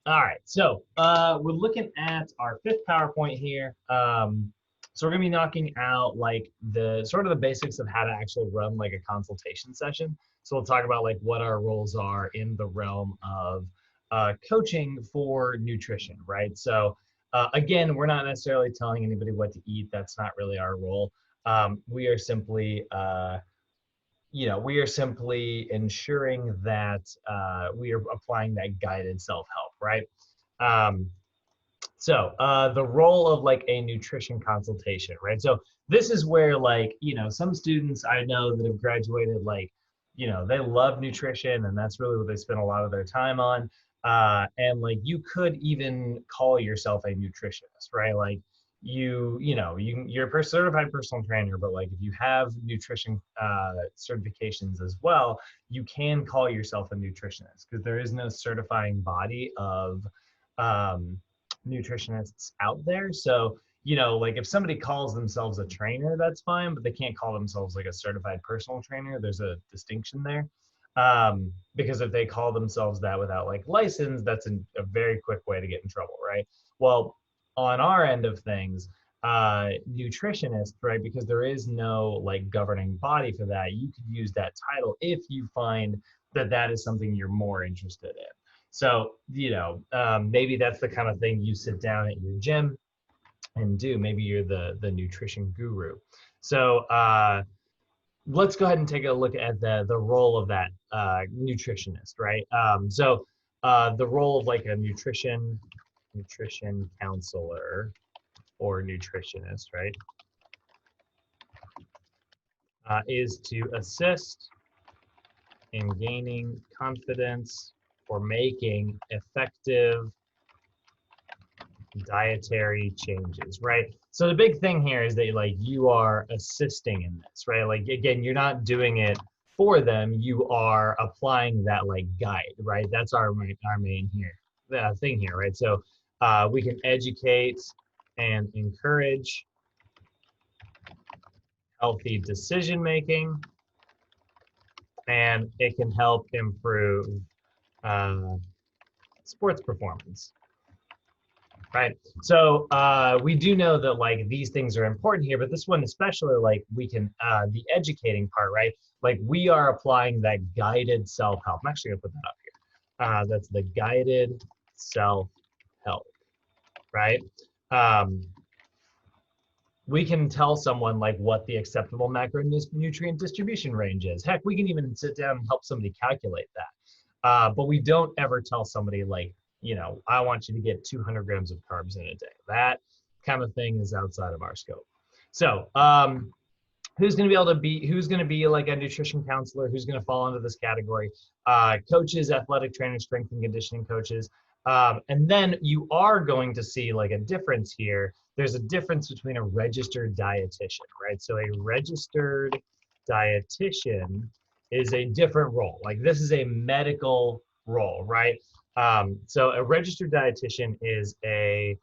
All right, so we're looking at our fifth PowerPoint here. So we're gonna be knocking out like the sort of the basics of how to actually run like a consultation session. So we'll talk about like what our roles are in the realm of coaching for nutrition, right? So again, we're not necessarily telling anybody what to eat. That's not really our role. We are simply we are simply ensuring that we are applying that guided self-help, right? Um, so the role of like a nutrition consultation, right? So this is where like, some students I know that have graduated, like, they love nutrition and that's really what they spend a lot of their time on. And like you could even call yourself a nutritionist, right? Like you're a certified personal trainer, but like if you have nutrition certifications as well, you can call yourself a nutritionist because there is no certifying body of um, nutritionists out there. So, like if somebody calls themselves a trainer, that's fine, but they can't call themselves like a certified personal trainer. There's a distinction there. Because if they call themselves that without like license, that's a very quick way to get in trouble, right? Well, on our end of things, nutritionist, right? Because there is no like governing body for that. You could use that title if you find that that is something you're more interested in. So, maybe that's the kind of thing you sit down at your gym and do. Maybe you're the nutrition guru. So let's go ahead and take a look at the role of that nutritionist, right? The role of like a nutrition counselor or nutritionist, right, is to assist in gaining confidence or making effective dietary changes, right? So the big thing here is that like you are assisting in this, right? Like again, you're not doing it for them, you are applying that like guide, right? That's our main here, the thing here, right? So we can educate and encourage healthy decision making, and it can help improve uh, sports performance. Right. So we do know that like these things are important here, but this one especially, like we can the educating part, right? Like we are applying that guided self-help. I'm actually gonna put that up here. That's the guided self-help, right? Um, we can tell someone like what the acceptable macronutrient distribution range is. Heck, we can even sit down and help somebody calculate that. But we don't ever tell somebody like, I want you to get 200 grams of carbs in a day. That kind of thing is outside of our scope. So who's going to be like a nutrition counselor? Who's going to fall into this category? Coaches, athletic trainers, strength and conditioning coaches. And then you are going to see like a difference here. There's a difference between a registered dietitian, right? So a registered dietitian is a different role. Like this is a medical role, right? So a registered dietitian is a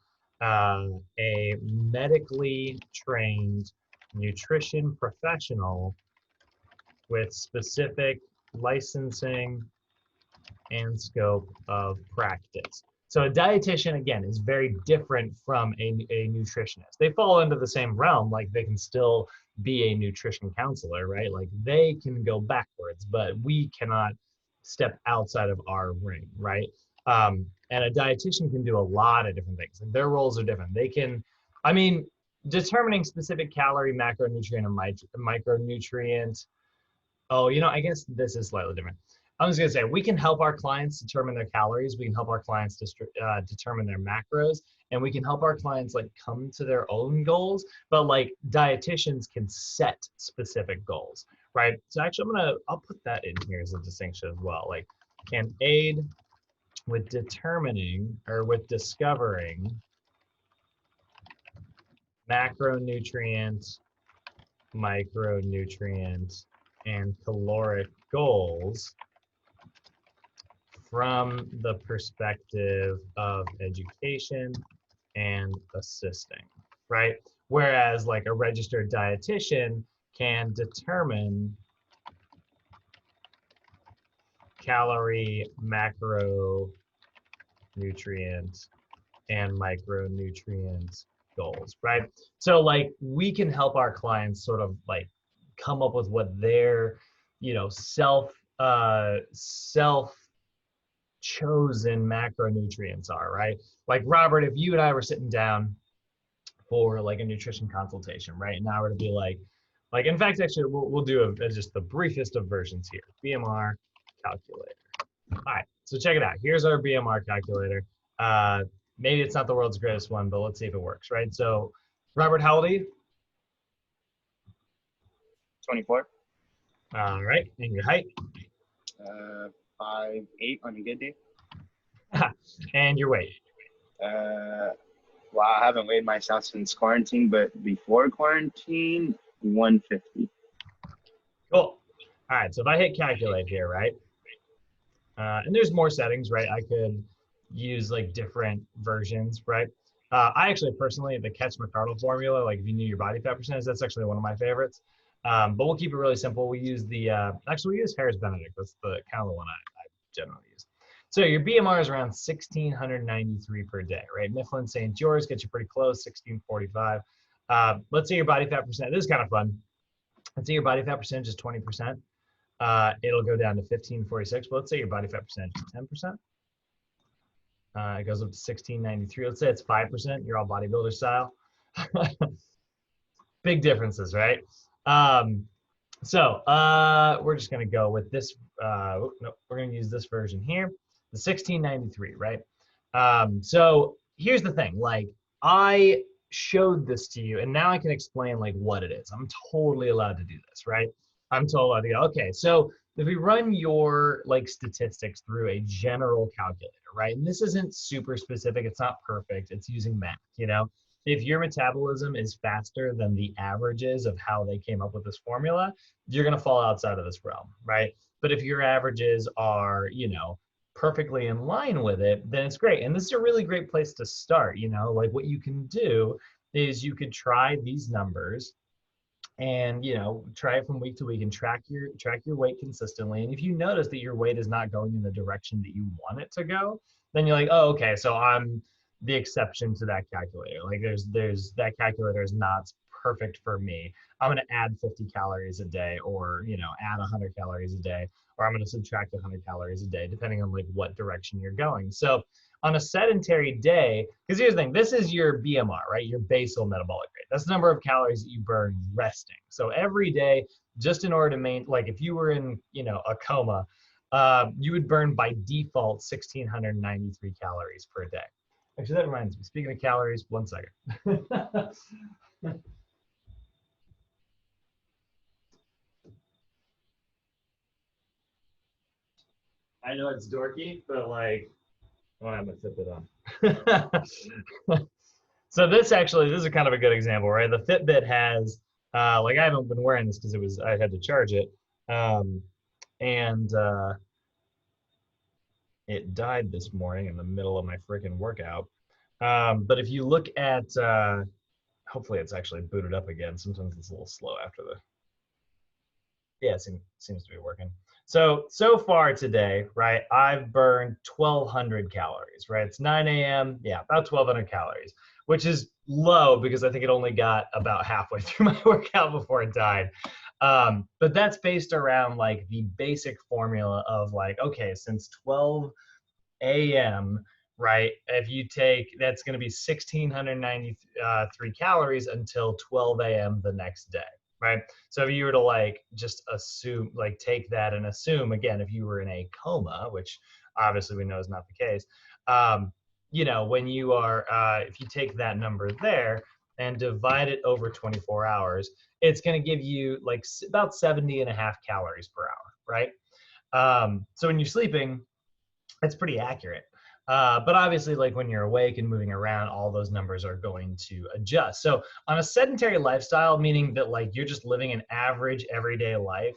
medically trained nutrition professional with specific licensing and scope of practice. So a dietitian, again, is very different from a nutritionist. They fall into the same realm, like they can still be a nutrition counselor, right? Like they can go backwards, but we cannot step outside of our ring, right? And a dietitian can do a lot of different things. And their roles are different. They can, determining specific calorie, macronutrient, and micronutrient. Oh, I guess this is slightly different. I was going to say, we can help our clients determine their calories. We can help our clients determine their macros, and we can help our clients like come to their own goals. But like dietitians can set specific goals, right? So actually, I'll put that in here as a distinction as well. Like, can aid with determining or with discovering macronutrient, micronutrient, and caloric goals from the perspective of education and assisting, right? Whereas like a registered dietitian can determine calorie, macro, nutrient and micronutrient goals, right? So like we can help our clients sort of like come up with what their, you know, self chosen macronutrients are, right? Like Robert, if you and I were sitting down for like a nutrition consultation, right? And I were to be like in fact, actually, we'll do just the briefest of versions here. BMR calculator. All right, so check it out. Here's our BMR calculator. Uh, maybe it's not the world's greatest one, but let's see if it works, right? So, Robert, how old are you? 24. All right, and your height? 5'8" on a good day. And your weight? Well, I haven't weighed myself since quarantine, but before quarantine, 150. Cool. All right, so if I hit calculate here, right? And there's more settings, right? I could use like different versions, right? I actually personally, the Catch McCardle formula, like if you knew your body fat percentage, that's actually one of my favorites. But we'll keep it really simple. We use the, actually we use Harris Benedict. That's the kind of the one I generally use. So your BMR is around 1,693 per day, right? Mifflin St. George gets you pretty close, 1,645. Let's say your body fat percent, this is kind of fun. Let's say your body fat percentage is 20%. It'll go down to 1546, but let's say your body fat percentage is 10%. It goes up to 1693. Let's say it's 5%. You're all bodybuilder style. Big differences, right? So we're just going to go with this. No, we're going to use this version here, the 1693, right? So here's the thing. Like I showed this to you, and now I can explain like what it is. I'm totally allowed to do this, right? I'm totally allowed to go, okay, so if we run your like statistics through a general calculator, right? And this isn't super specific, it's not perfect, it's using math, you know? If your metabolism is faster than the averages of how they came up with this formula, you're gonna fall outside of this realm, right? But if your averages are, you know, perfectly in line with it, then it's great. And this is a really great place to start, you know? Like what you can do is you could try these numbers and you know try it from week to week and track your weight consistently, and if you notice that your weight is not going in the direction that you want it to go, then you're like, oh, okay, so I'm the exception to that calculator. Like there's that calculator is not perfect for me. I'm going to add 50 calories a day, or you know, add 100 calories a day, or I'm going to subtract 100 calories a day, depending on like what direction you're going. So on a sedentary day, because here's the thing, this is your BMR, right? Your basal metabolic rate. That's the number of calories that you burn resting. So every day, just in order to maintain, like if you were in, you know, a coma, you would burn by default 1,693 calories per day. Actually, that reminds me, speaking of calories, 1 second. I know it's dorky, but like, oh, I'm gonna flip it on. So this is kind of a good example, right? The Fitbit has, like I haven't been wearing this because I had to charge it, and it died this morning in the middle of my freaking workout. But if you look at, hopefully it's actually booted up again. Sometimes it's a little slow after the, yeah, it seems to be working. So far today, right, I've burned 1,200 calories, right? It's 9 a.m., yeah, about 1,200 calories, which is low because I think it only got about halfway through my workout before it died. But that's based around like the basic formula of like, okay, since 12 a.m., right, if you take, that's going to be 1,693 calories until 12 a.m. the next day. Right. So if you were to like just assume, like take that and assume, again, if you were in a coma, which obviously we know is not the case, you know, when you are, if you take that number there and divide it over 24 hours, it's going to give you like about 70.5 calories per hour. Right. So when you're sleeping, it's pretty accurate. But obviously, like when you're awake and moving around, all those numbers are going to adjust. So on a sedentary lifestyle, meaning that like you're just living an average everyday life,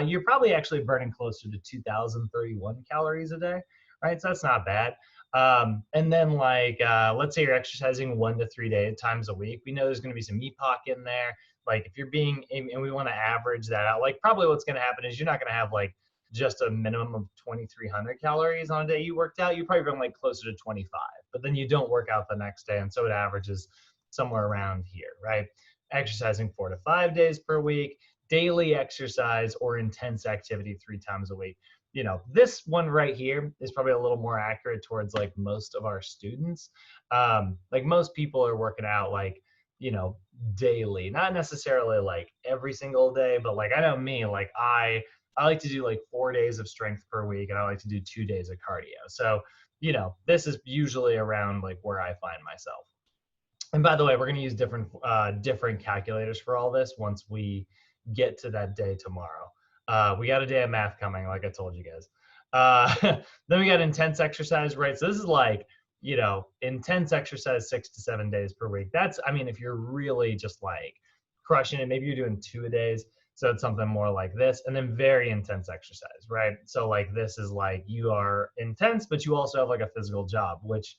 you're probably actually burning closer to 2,031 calories a day, right? So that's not bad. And then like, let's say you're exercising 1 to 3 times a week. We know there's going to be some EPOC in there. Like if you're being, and we want to average that out, like probably what's going to happen is you're not going to have like just a minimum of 2,300 calories on a day you worked out, you probably run like closer to 25, but then you don't work out the next day. And so it averages somewhere around here, right? Exercising 4 to 5 days per week, daily exercise or intense activity 3 times a week. You know, this one right here is probably a little more accurate towards like most of our students. Like most people are working out like, you know, daily, not necessarily like every single day, but like I know me, like I like to do like 4 days of strength per week, and I like to do 2 days of cardio. So, you know, this is usually around like where I find myself. And by the way, we're going to use different calculators for all this once we get to that day tomorrow. We got a day of math coming, like I told you guys. Then we got intense exercise, right? So this is like, you know, intense exercise 6 to 7 days per week. That's, I mean, if you're really just like crushing it, maybe you're doing 2 a days. So it's something more like this. And then very intense exercise, right? So like this is like you are intense, but you also have like a physical job, which,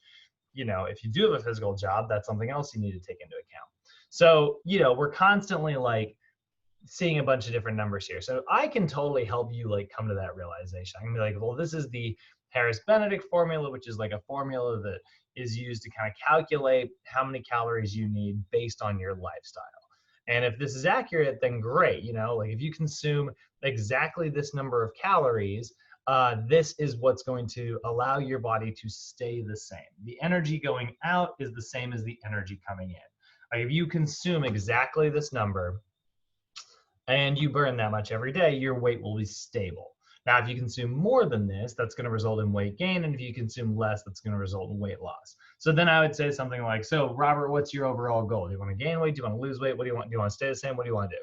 you know, if you do have a physical job, that's something else you need to take into account. So, you know, we're constantly like seeing a bunch of different numbers here. So I can totally help you like come to that realization. I can be like, well, this is the Harris-Benedict formula, which is like a formula that is used to kind of calculate how many calories you need based on your lifestyle. And if this is accurate, then great. You know, like if you consume exactly this number of calories, this is what's going to allow your body to stay the same. The energy going out is the same as the energy coming in. Like if you consume exactly this number and you burn that much every day, your weight will be stable. Now, if you consume more than this, that's going to result in weight gain. And if you consume less, that's going to result in weight loss. So then I would say something like, so Robert, what's your overall goal? Do you want to gain weight? Do you want to lose weight? What do you want? Do you want to stay the same? What do you want to do?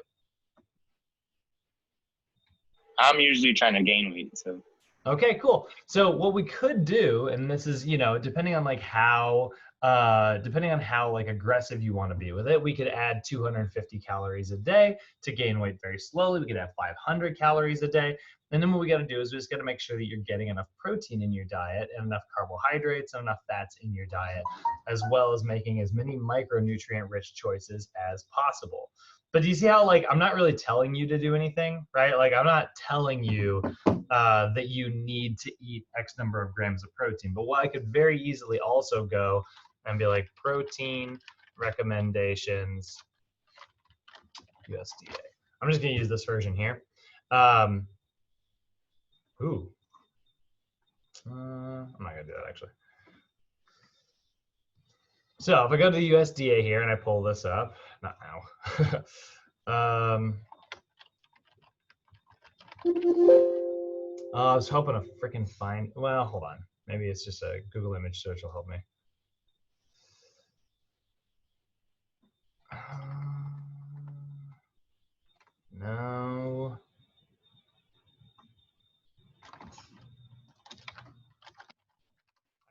I'm usually trying to gain weight, so. Okay, cool. So what we could do, and this is, you know, depending on how like aggressive you want to be with it, we could add 250 calories a day to gain weight very slowly. We could have 500 calories a day. And then what we got to do is we just got to make sure that you're getting enough protein in your diet and enough carbohydrates and enough fats in your diet, as well as making as many micronutrient rich choices as possible. But do you see how, like, I'm not really telling you to do anything, right? Like, I'm not telling you that you need to eat X number of grams of protein. But what I could very easily also go and be like, protein recommendations USDA. I'm just going to use this version here. I'm not going to do that, actually. So if I go to the USDA here and I pull this up, not now. I was hoping to freaking find, well, hold on. Maybe it's just a Google image search will help me. No.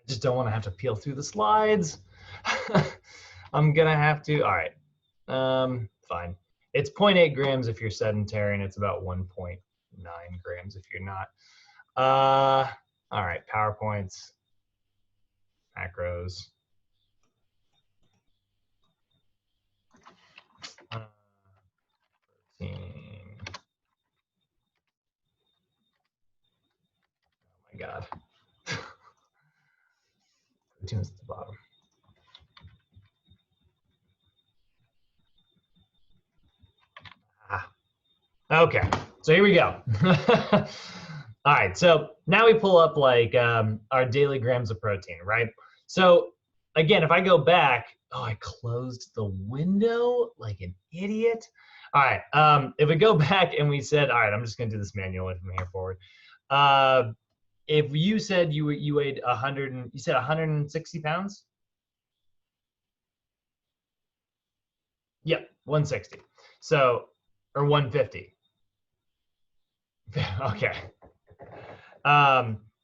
I just don't want to have to peel through the slides. I'm gonna have to, all right. Fine. It's 0.8 grams if you're sedentary, and it's about 1.9 grams if you're not. All right, PowerPoints, macros. Protein. Oh my God. Protein's at the bottom. Okay, so here we go. All right, so now we pull up like our daily grams of protein, right? So again, if I go back, oh, I closed the window like an idiot. All right, if we go back and we said, all right, I'm just gonna do this manually from here forward. If you said you weighed 100, you said 160 pounds? Yep, 160. So, or 150. Okay.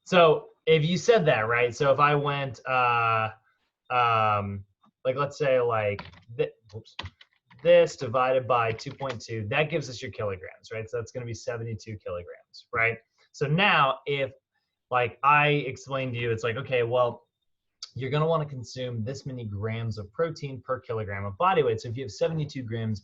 So if you said that, right? So if I went, like let's say like this divided by 2.2, that gives us your kilograms, right? So that's going to be 72 kilograms, right? So now if like I explained to you, it's like, okay, well, you're going to want to consume this many grams of protein per kilogram of body weight. So if you have 72 grams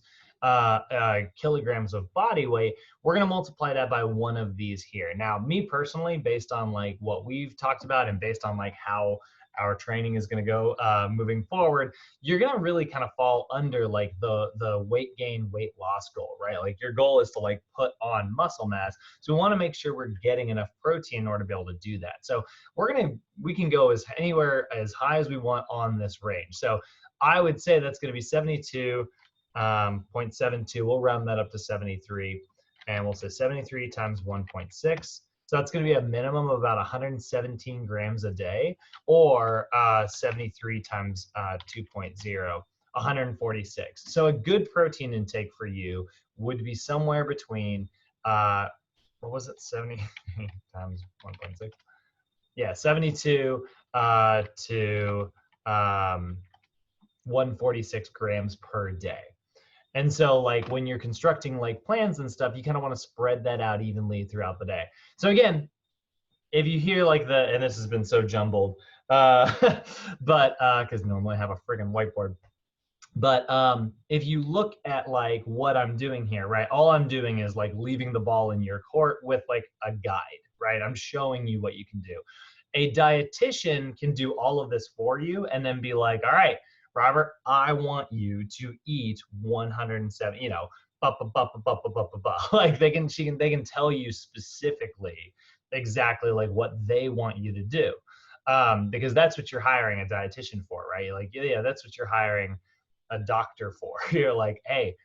kilograms of body weight, we're going to multiply that by one of these here. Now, me personally, based on like what we've talked about and based on like how our training is going to go moving forward, you're going to really kind of fall under like the weight gain, weight loss goal, right? Like your goal is to like put on muscle mass. So we want to make sure we're getting enough protein in order to be able to do that. So we can go as anywhere as high as we want on this range. So I would say that's going to be 72.72. We'll round that up to 73, and we'll say 73 times 1.6. So that's going to be a minimum of about 117 grams a day, or 73 times 2.0, 146. So a good protein intake for you would be somewhere between, what was it, 70 times 1.6? Yeah, 72 to 146 grams per day. And so like when you're constructing like plans and stuff, you kind of want to spread that out evenly throughout the day. So again, if you hear like and this has been so jumbled, but because normally I have a friggin' whiteboard. But if you look at like what I'm doing here, right? All I'm doing is like leaving the ball in your court with like a guide, right? I'm showing you what you can do. A dietitian can do all of this for you and then be like, all right, Robert, I want you to eat 107, like they can tell you specifically exactly like what they want you to do, because that's what you're hiring a dietitian for, right? Like, yeah, that's what you're hiring a doctor for. You're like, hey,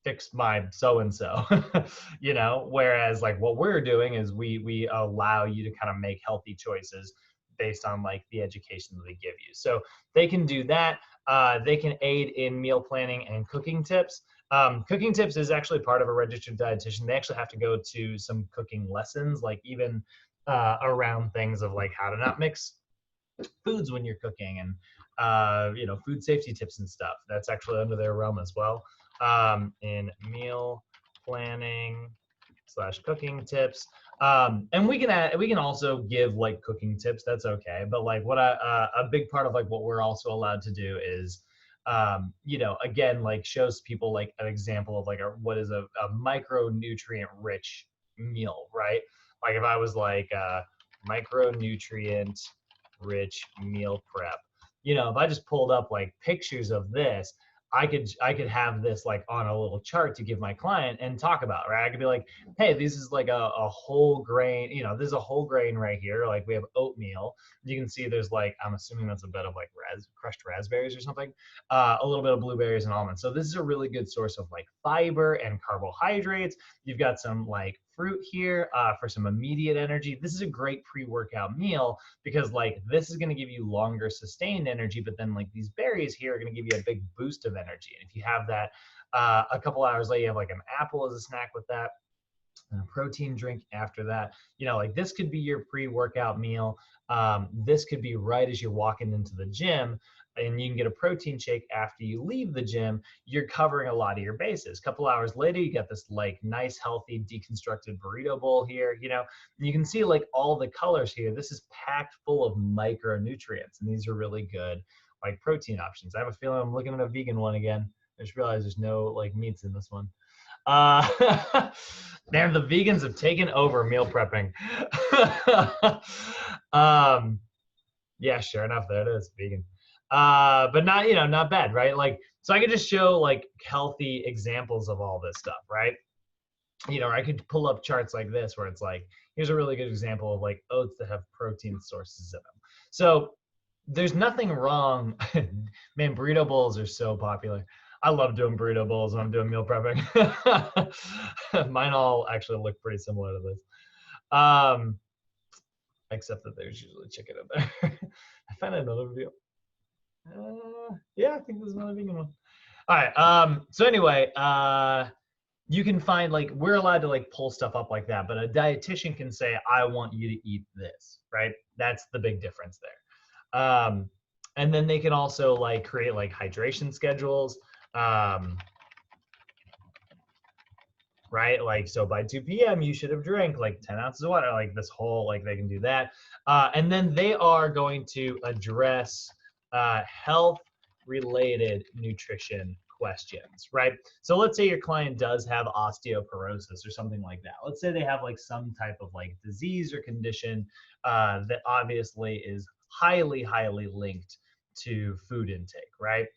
fix my so-and-so, whereas like what we're doing is we allow you to kind of make healthy choices based on like the education that they give you. So they can do that. They can aid in meal planning and cooking tips. Cooking tips is actually part of a registered dietitian. They actually have to go to some cooking lessons, like even around things of like how to not mix foods when you're cooking, and food safety tips and stuff. That's actually under their realm as well. In meal planning / cooking tips. And we can also give like cooking tips. That's okay. But like what a big part of like what we're also allowed to do is, again, like shows people like an example of like what is a micronutrient rich meal, right? Like if I was like micronutrient rich meal prep, if I just pulled up like pictures of this, I could have this like on a little chart to give my client and talk about, right? I could be like, hey, this is like a whole grain, there's a whole grain right here. Like we have oatmeal. You can see there's like, I'm assuming that's a bit of like crushed raspberries or something, a little bit of blueberries and almonds. So this is a really good source of like fiber and carbohydrates. You've got some like fruit here for some immediate energy. This is a great pre-workout meal because like this is going to give you longer sustained energy, but then like these berries here are going to give you a big boost of energy. And if you have that a couple hours later, you have like an apple as a snack with that, and a protein drink after that. Like this could be your pre-workout meal. This could be right as you're walking into the gym, and you can get a protein shake after you leave the gym. You're covering a lot of your bases. A couple hours later, you got this like nice, healthy, deconstructed burrito bowl here. You can see like all the colors here. This is packed full of micronutrients, and these are really good like protein options. I have a feeling I'm looking at a vegan one again. I just realized there's no like meats in this one. Man, the vegans have taken over meal prepping. Yeah, sure enough, there it is, vegan. But not bad, right? Like, so I could just show like healthy examples of all this stuff, right? I could pull up charts like this where it's like, here's a really good example of like oats that have protein sources in them. So there's nothing wrong. Man, burrito bowls are so popular. I love doing burrito bowls when I'm doing meal prepping. Mine all actually look pretty similar to this. Except that there's usually chicken in there. I found another video. Yeah, I think this is another vegan one. All right. So anyway, you can find like, we're allowed to like pull stuff up like that, but a dietitian can say, I want you to eat this, right? That's the big difference there. And then they can also like create like hydration schedules. Right? Like, so by 2 p.m. you should have drank like 10 ounces of water, like this whole, like they can do that. And then they are going to address health related nutrition questions, right? So let's say your client does have osteoporosis or something like that. Let's say they have like some type of like disease or condition that obviously is highly, highly linked to food intake, right?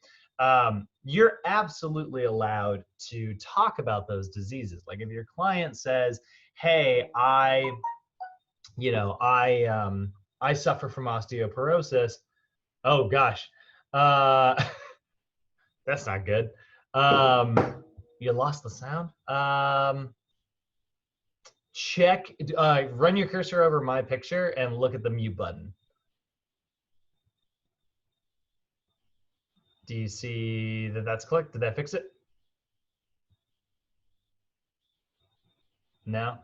You're absolutely allowed to talk about those diseases. Like if your client says, hey, I suffer from osteoporosis. Oh gosh, that's not good. You lost the sound. Run your cursor over my picture and look at the mute button. Do you see that that's clicked? Did that fix it? No?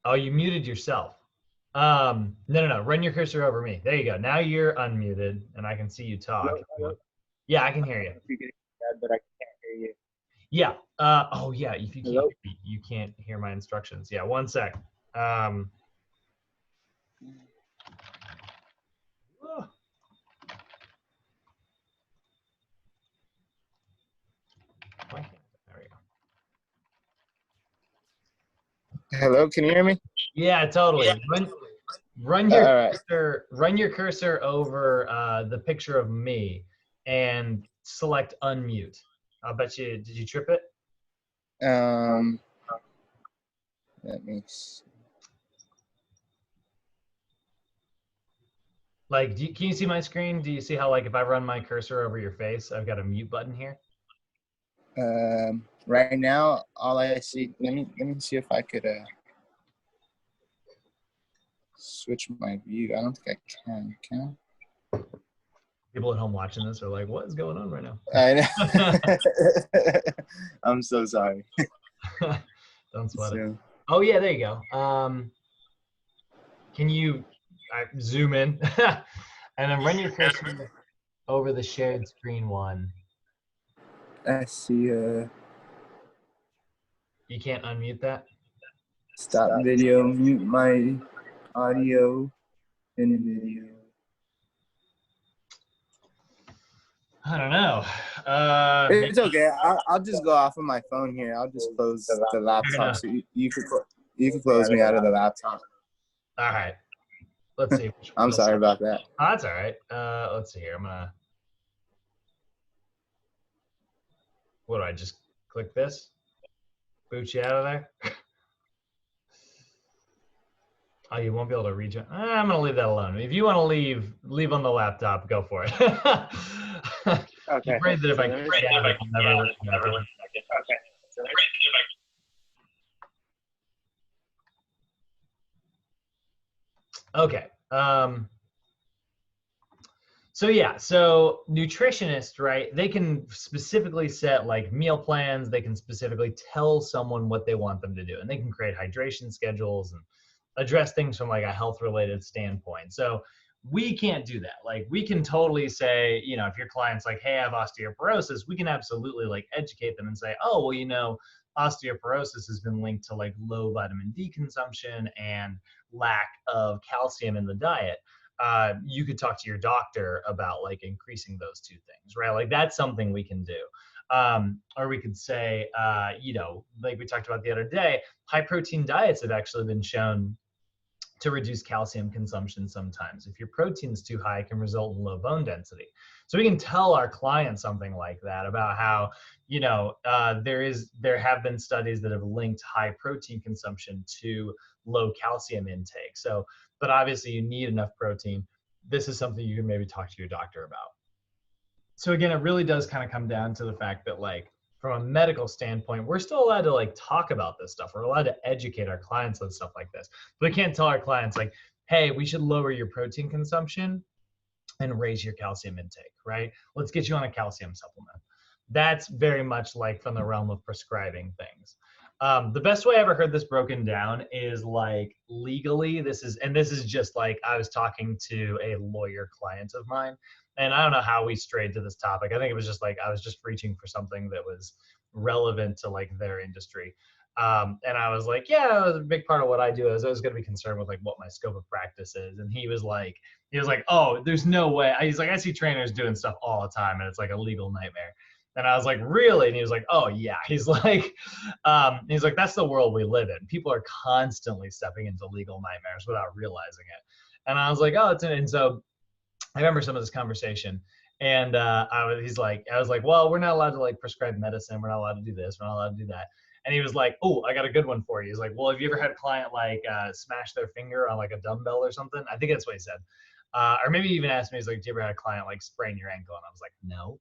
Oh, you muted yourself. No. Run your cursor over me. There you go. Now you're unmuted and I can see you talk. Hello? Yeah, I can hear you. But I can't hear you. Yeah. Oh yeah. If you can't, you can't hear my instructions. Yeah. One sec. Oh. There we go. Hello, can you hear me? Yeah, totally. Yeah. Run your cursor over the picture of me and select unmute. I'll bet you. Did you trip it? Let me see. Like, can you see my screen? Do you see how, like, if I run my cursor over your face, I've got a mute button here? Right now, all I see. Let me see if I could switch my view. I don't think I can. Can I? People at home watching this are like, "What is going on right now?" I know. I'm so sorry. Don't sweat it. Oh yeah, there you go. Can you zoom in and then run your cursor over the shared screen one? I see. You can't unmute that? Stop video, mute my audio and video. I don't know. It's okay. I'll just go off of my phone here. I'll just close the laptop. So you can close me out of the laptop. All right. Let's see. I'm sorry about that. Oh, that's all right. Let's see here. I'm gonna. What do I just click this? Boot you out of there? Oh, you won't be able to rejoin. I'm gonna leave that alone. If you want to leave on the laptop. Go for it. Okay. I'm afraid that if I click out, I'll never look back in. Okay. So nutritionists, right? They can specifically set like meal plans. They can specifically tell someone what they want them to do, and they can create hydration schedules and address things from like a health-related standpoint. So we can't do that. Like we can totally say, if your client's like, hey, I have osteoporosis, we can absolutely like educate them and say, oh, well, osteoporosis has been linked to like low vitamin D consumption and lack of calcium in the diet. You could talk to your doctor about like increasing those two things, right? Like that's something we can do. Or we could say, like we talked about the other day, high protein diets have actually been shown to reduce calcium consumption sometimes. If your protein's too high, it can result in low bone density. So we can tell our clients something like that about how, there have been studies that have linked high protein consumption to low calcium intake. So, but obviously you need enough protein. This is something you can maybe talk to your doctor about. So again, it really does kind of come down to the fact that like, from a medical standpoint, we're still allowed to like talk about this stuff. We're allowed to educate our clients on stuff like this. But we can't tell our clients like, hey, we should lower your protein consumption and raise your calcium intake, right? Let's get you on a calcium supplement. That's very much like from the realm of prescribing things. The best way I ever heard this broken down is like legally, this is just like I was talking to a lawyer client of mine, and I don't know how we strayed to this topic. I think it was just like I was just reaching for something that was relevant to like their industry. And I was like, yeah, it was a big part of what I do. I was always going to be concerned with like what my scope of practice is. And he was like, oh, there's no way. He's like, I see trainers doing stuff all the time and it's like a legal nightmare. And I was like, really? And he was like, oh yeah. He's like, that's the world we live in. People are constantly stepping into legal nightmares without realizing it. And I was like, oh, and so I remember some of this conversation. And I was like, well, we're not allowed to like prescribe medicine. We're not allowed to do this. We're not allowed to do that. And he was like, oh, I got a good one for you. He's like, well, have you ever had a client like smash their finger on like a dumbbell or something? I think that's what he said. Or maybe he even asked me, he's like, do you ever had a client like sprain your ankle? And I was like, no.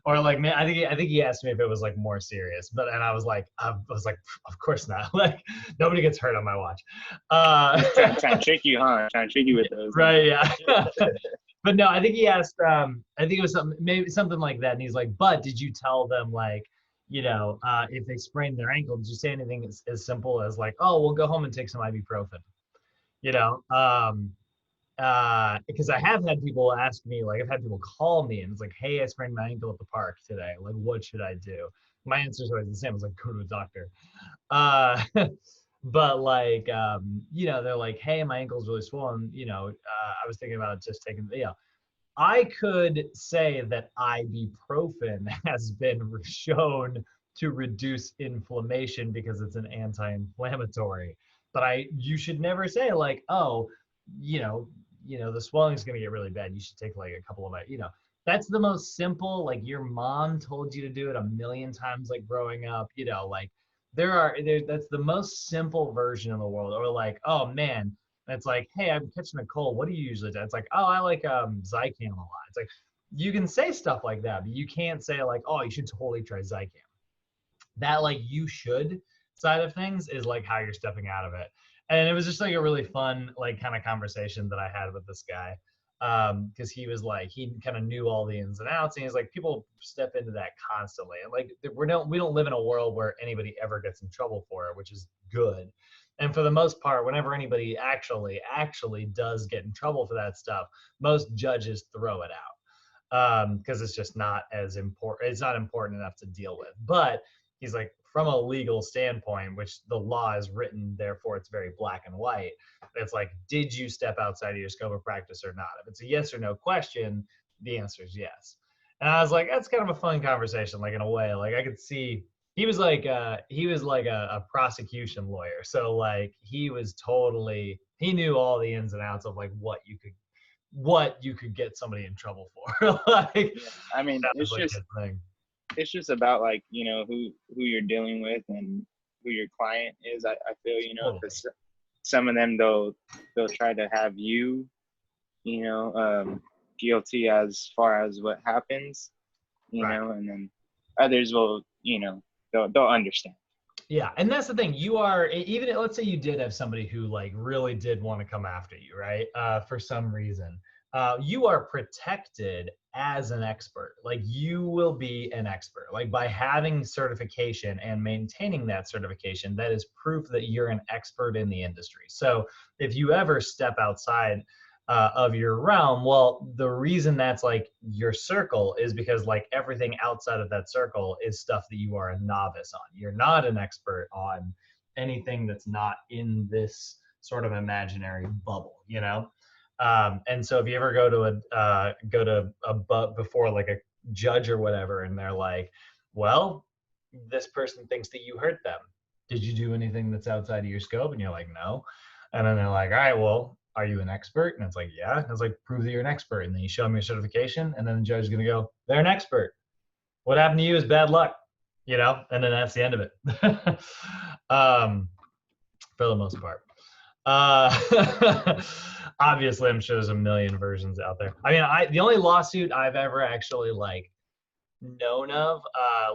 Or like, man, I think he asked me if it was like more serious, and I was like, of course not. Like nobody gets hurt on my watch. Trying to trick you, huh? Trying to trick you with those. Right, yeah. But no, I think he asked, I think it was maybe something like that. And he's like, but did you tell them like, if they sprained their ankle, did you say anything as simple as like, oh, we'll go home and take some ibuprofen? Because I have had people ask me, like I've had people call me and it's like, hey, I sprained my ankle at the park today. Like, what should I do? My answer is always the same. It's like, go to a doctor. But like, they're like, hey, my ankle's really swollen. I was thinking about just taking, I could say that ibuprofen has been shown to reduce inflammation because it's an anti-inflammatory. But you should never say like, oh, the swelling is going to get really bad. You should take like a couple of, that's the most simple, like your mom told you to do it a million times, like growing up, like that's the most simple version of the world. Or like, oh man, it's like, hey, I'm catching a cold. What do you usually do? It's like, oh, I like Zicam a lot. It's like, you can say stuff like that, but you can't say like, oh, you should totally try Zicam. That like you should side of things is like how you're stepping out of it. And it was just like a really fun, like kind of conversation that I had with this guy. Because he was like, he kind of knew all the ins and outs. And he's like, people step into that constantly. And like, we don't live in a world where anybody ever gets in trouble for it, which is good. And for the most part, whenever anybody actually does get in trouble for that stuff, most judges throw it out. Because it's just not as important. It's not important enough to deal with. But he's like, from a legal standpoint, which the law is written, therefore it's very black and white. It's like, did you step outside of your scope of practice or not? If it's a yes or no question, the answer is yes. And I was like, that's kind of a fun conversation, like in a way. Like I could see he was like a prosecution lawyer. So like he knew all the ins and outs of like what you could get somebody in trouble for. Like, I mean, it's just about like, who you're dealing with and who your client is. I feel, because some of them they'll try to have you, guilty as far as what happens, and then others will, they'll understand. Yeah, and that's the thing. You are, even let's say you did have somebody who like really did want to come after you, right? For some reason. You are protected as an expert. Like you will be an expert. Like by having certification and maintaining that certification, that is proof that you're an expert in the industry. So if you ever step outside of your realm, well, the reason that's like your circle is because like everything outside of that circle is stuff that you are a novice on. You're not an expert on anything that's not in this sort of imaginary bubble, and so if you ever go to before like a judge or whatever, and they're like, well, this person thinks that you hurt them. Did you do anything that's outside of your scope? And you're like, no. And then they're like, all right, well, are you an expert? And it's like, yeah. And it's like, prove that you're an expert. And then you show them your certification, and then the judge is going to go, they're an expert. What happened to you is bad luck, and then that's the end of it. For the most part. Obviously, I'm sure there's a million versions out there. I mean, the only lawsuit I've ever actually like known of,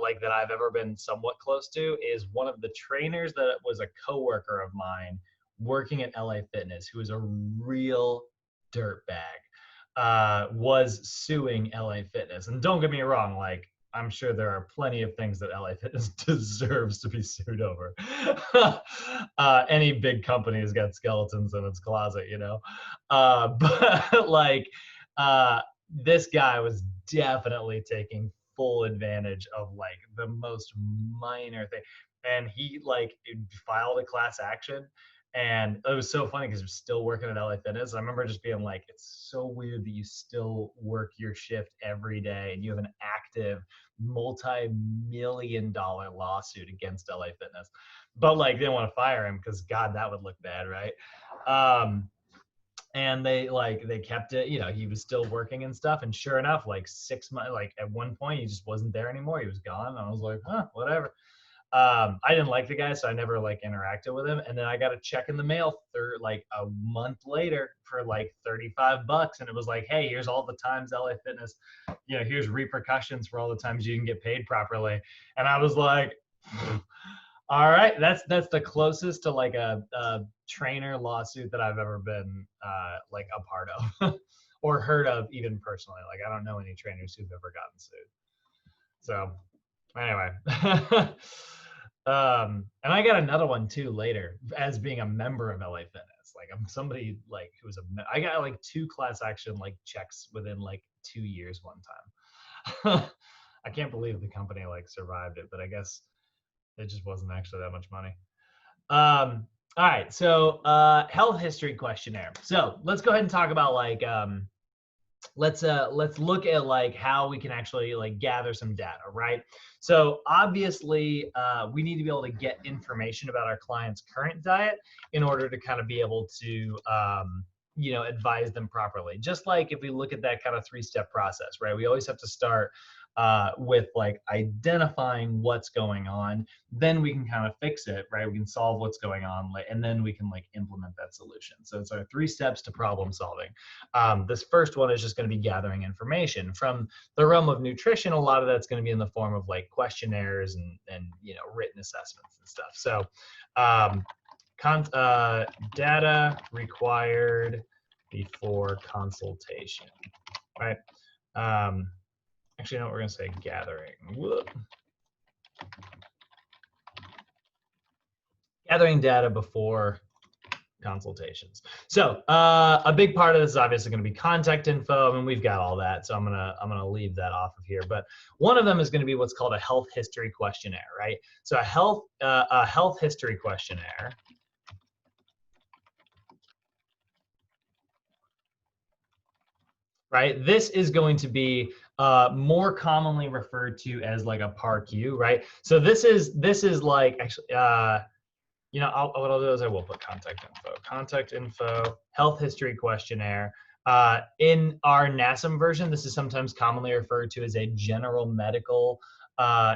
like that I've ever been somewhat close to, is one of the trainers that was a coworker of mine working at LA Fitness, who was a real dirtbag, was suing LA Fitness. And don't get me wrong, like I'm sure there are plenty of things that LA Fitness deserves to be sued over. Any big company has got skeletons in its closet, but like this guy was definitely taking full advantage of like the most minor thing. And he like filed a class action. And it was so funny because he was still working at LA Fitness. I remember just being like, it's so weird that you still work your shift every day and you have an active multi-million-dollar lawsuit against LA Fitness. But like, they didn't want to fire him because God, that would look bad, right? And they kept it, he was still working and stuff. And sure enough, like 6 months, like at one point he just wasn't there anymore. He was gone. And I was like, whatever. I didn't like the guy, so I never like interacted with him. And then I got a check in the mail for like a month later for like $35. And it was like, hey, here's all the times LA Fitness, here's repercussions for all the times you didn't get paid properly. And I was like, all right, that's the closest to like a trainer lawsuit that I've ever been like a part of or heard of even personally. Like, I don't know any trainers who've ever gotten sued. So anyway, and I got another one too later as being a member of LA Fitness. Like, I'm somebody like who was I got like 2 class action like checks within like 2 years one time. I can't believe the company like survived it, but I guess it just wasn't actually that much money. All right, so health history questionnaire. So let's go ahead and talk about like let's look at like how we can actually like gather some data, right? So obviously we need to be able to get information about our client's current diet in order to kind of be able to advise them properly. Just like if we look at that kind of 3-step process, right? We always have to start with like identifying what's going on, then we can kind of fix it, right? We can solve what's going on, and then we can like implement that solution. So it's our 3 steps to problem solving. This first one is just going to be gathering information from the realm of nutrition. A lot of that's going to be in the form of like questionnaires and written assessments and stuff. So data required before consultation, right? Actually, no, we're going to say gathering. Whoop. Gathering data before consultations. So a big part of this is obviously going to be contact info, and we've got all that. So I'm gonna leave that off of here. But one of them is going to be what's called a health history questionnaire, right? So a health history questionnaire. Right, this is going to be more commonly referred to as like a PAR-Q, right? So this is like actually, what I'll do is I will put contact info, health history questionnaire. In our NASM version, this is sometimes commonly referred to as a general medical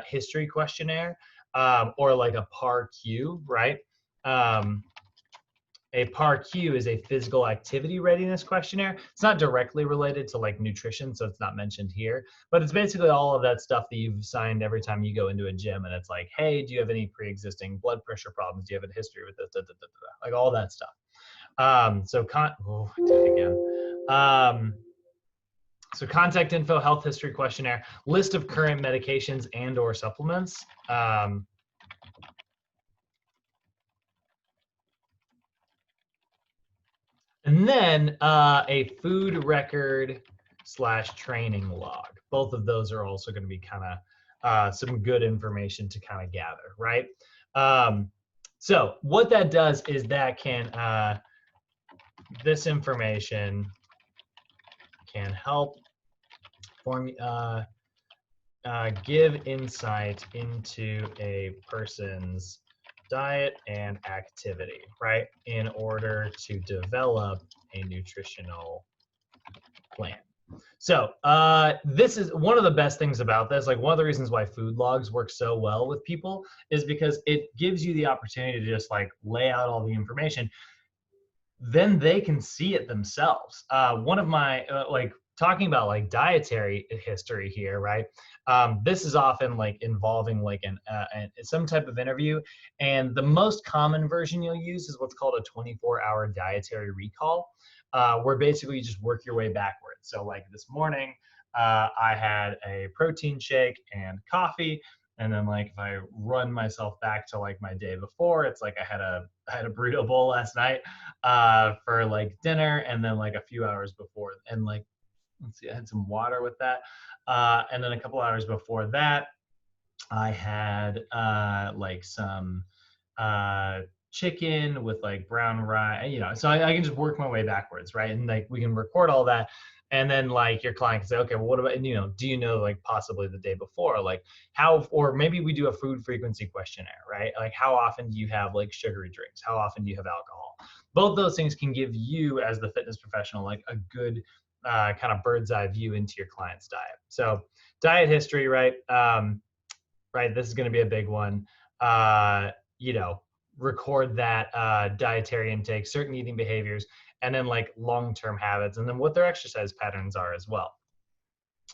history questionnaire, or like a PAR-Q, right? A PAR-Q is a physical activity readiness questionnaire. It's not directly related to like nutrition, so it's not mentioned here, but it's basically all of that stuff that you've signed every time you go into a gym, and it's like, hey, do you have any pre-existing blood pressure problems? Do you have a history with this? Like all that stuff. So contact info, health history questionnaire, list of current medications and or supplements. And then a food record / training log. Both of those are also going to be kind of some good information to kind of gather, right? So what that does is that can, this information can help give insight into a person's diet and activity, right, in order to develop a nutritional plan. So this is one of the best things about this. Like, one of the reasons why food logs work so well with people is because it gives you the opportunity to just like lay out all the information. Then they can see it themselves. One of my talking about like dietary history here, right? This is often like involving like some type of interview, and the most common version you'll use is what's called a 24-hour dietary recall, where basically you just work your way backwards. So like this morning, I had a protein shake and coffee. And then like if I run myself back to like my day before, it's like I had a burrito bowl last night for like dinner, and then like a few hours before, and like let's see, I had some water with that. And then a couple hours before that, I had like some chicken with like brown rice, you know, so I can just work my way backwards, right? And like we can record all that. And then like your client can say, okay, well, what about, and, you know, do you know like possibly the day before, like how, or maybe we do a food frequency questionnaire, right? Like how often do you have like sugary drinks? How often do you have alcohol? Both those things can give you as the fitness professional, like a good kind of bird's eye view into your client's diet. So diet history, right? Right, this is going to be a big one. You know, record that dietary intake, certain eating behaviors, and then like long-term habits, and then what their exercise patterns are as well.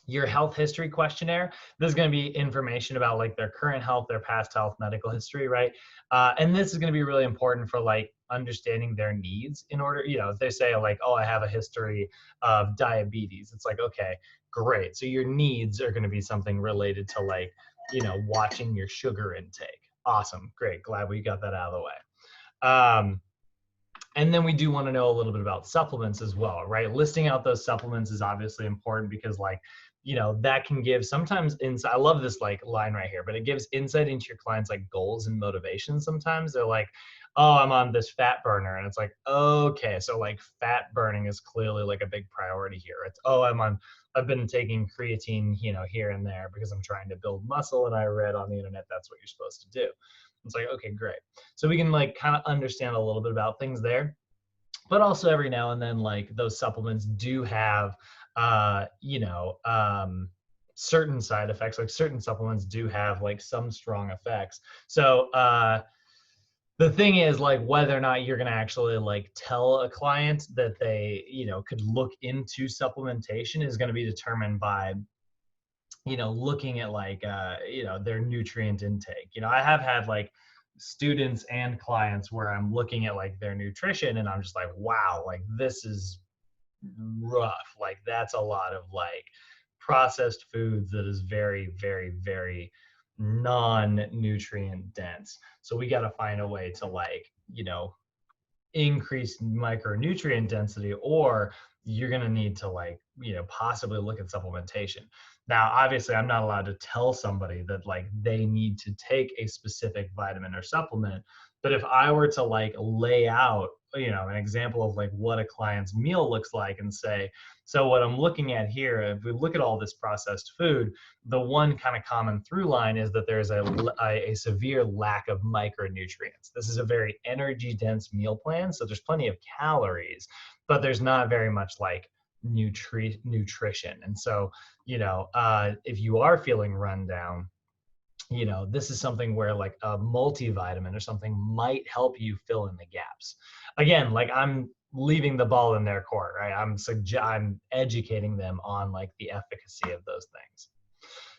Your health history questionnaire, this is going to be information about like their current health, their past health, medical history, right? And this is going to be really important for like understanding their needs in order, you know, if they say like, oh, I have a history of diabetes, it's like, okay, great. So your needs are going to be something related to like, you know, watching your sugar intake. Awesome, great, glad we got that out of the way. And then we do want to know a little bit about supplements as well, right? Listing out those supplements is obviously important because like, you know, that can give sometimes insight. I love this like line right here, but it gives insight into your clients' like goals and motivations. Sometimes they're like, oh, I'm on this fat burner. And it's like, okay, so like fat burning is clearly like a big priority here. It's, oh, I've been taking creatine, you know, here and there because I'm trying to build muscle and I read on the internet that's what you're supposed to do. It's like, okay, great. So we can like kind of understand a little bit about things there, but also every now and then, like those supplements do have, you know, certain side effects. Like certain supplements do have like some strong effects. So the thing is like whether or not you're going to actually like tell a client that they, you know, could look into supplementation is going to be determined by, you know, looking at like, you know, their nutrient intake. You know, I have had like students and clients where I'm looking at like their nutrition and I'm just like, wow, like this is rough. Like that's a lot of like processed foods that is very, very, very non-nutrient dense. So we got to find a way to like, you know, increase micronutrient density, or you're going to need to like, you know, possibly look at supplementation. Now, obviously I'm not allowed to tell somebody that like they need to take a specific vitamin or supplement, but if I were to like lay out, you know, an example of like what a client's meal looks like and say, so what I'm looking at here, if we look at all this processed food, the one kind of common through line is that there's a severe lack of micronutrients. This is a very energy dense meal plan. So there's plenty of calories, but there's not very much like nutrition. And so, you know, if you are feeling run down, you know, this is something where like a multivitamin or something might help you fill in the gaps. Again, like I'm leaving the ball in their court, right? I'm educating them on like the efficacy of those things.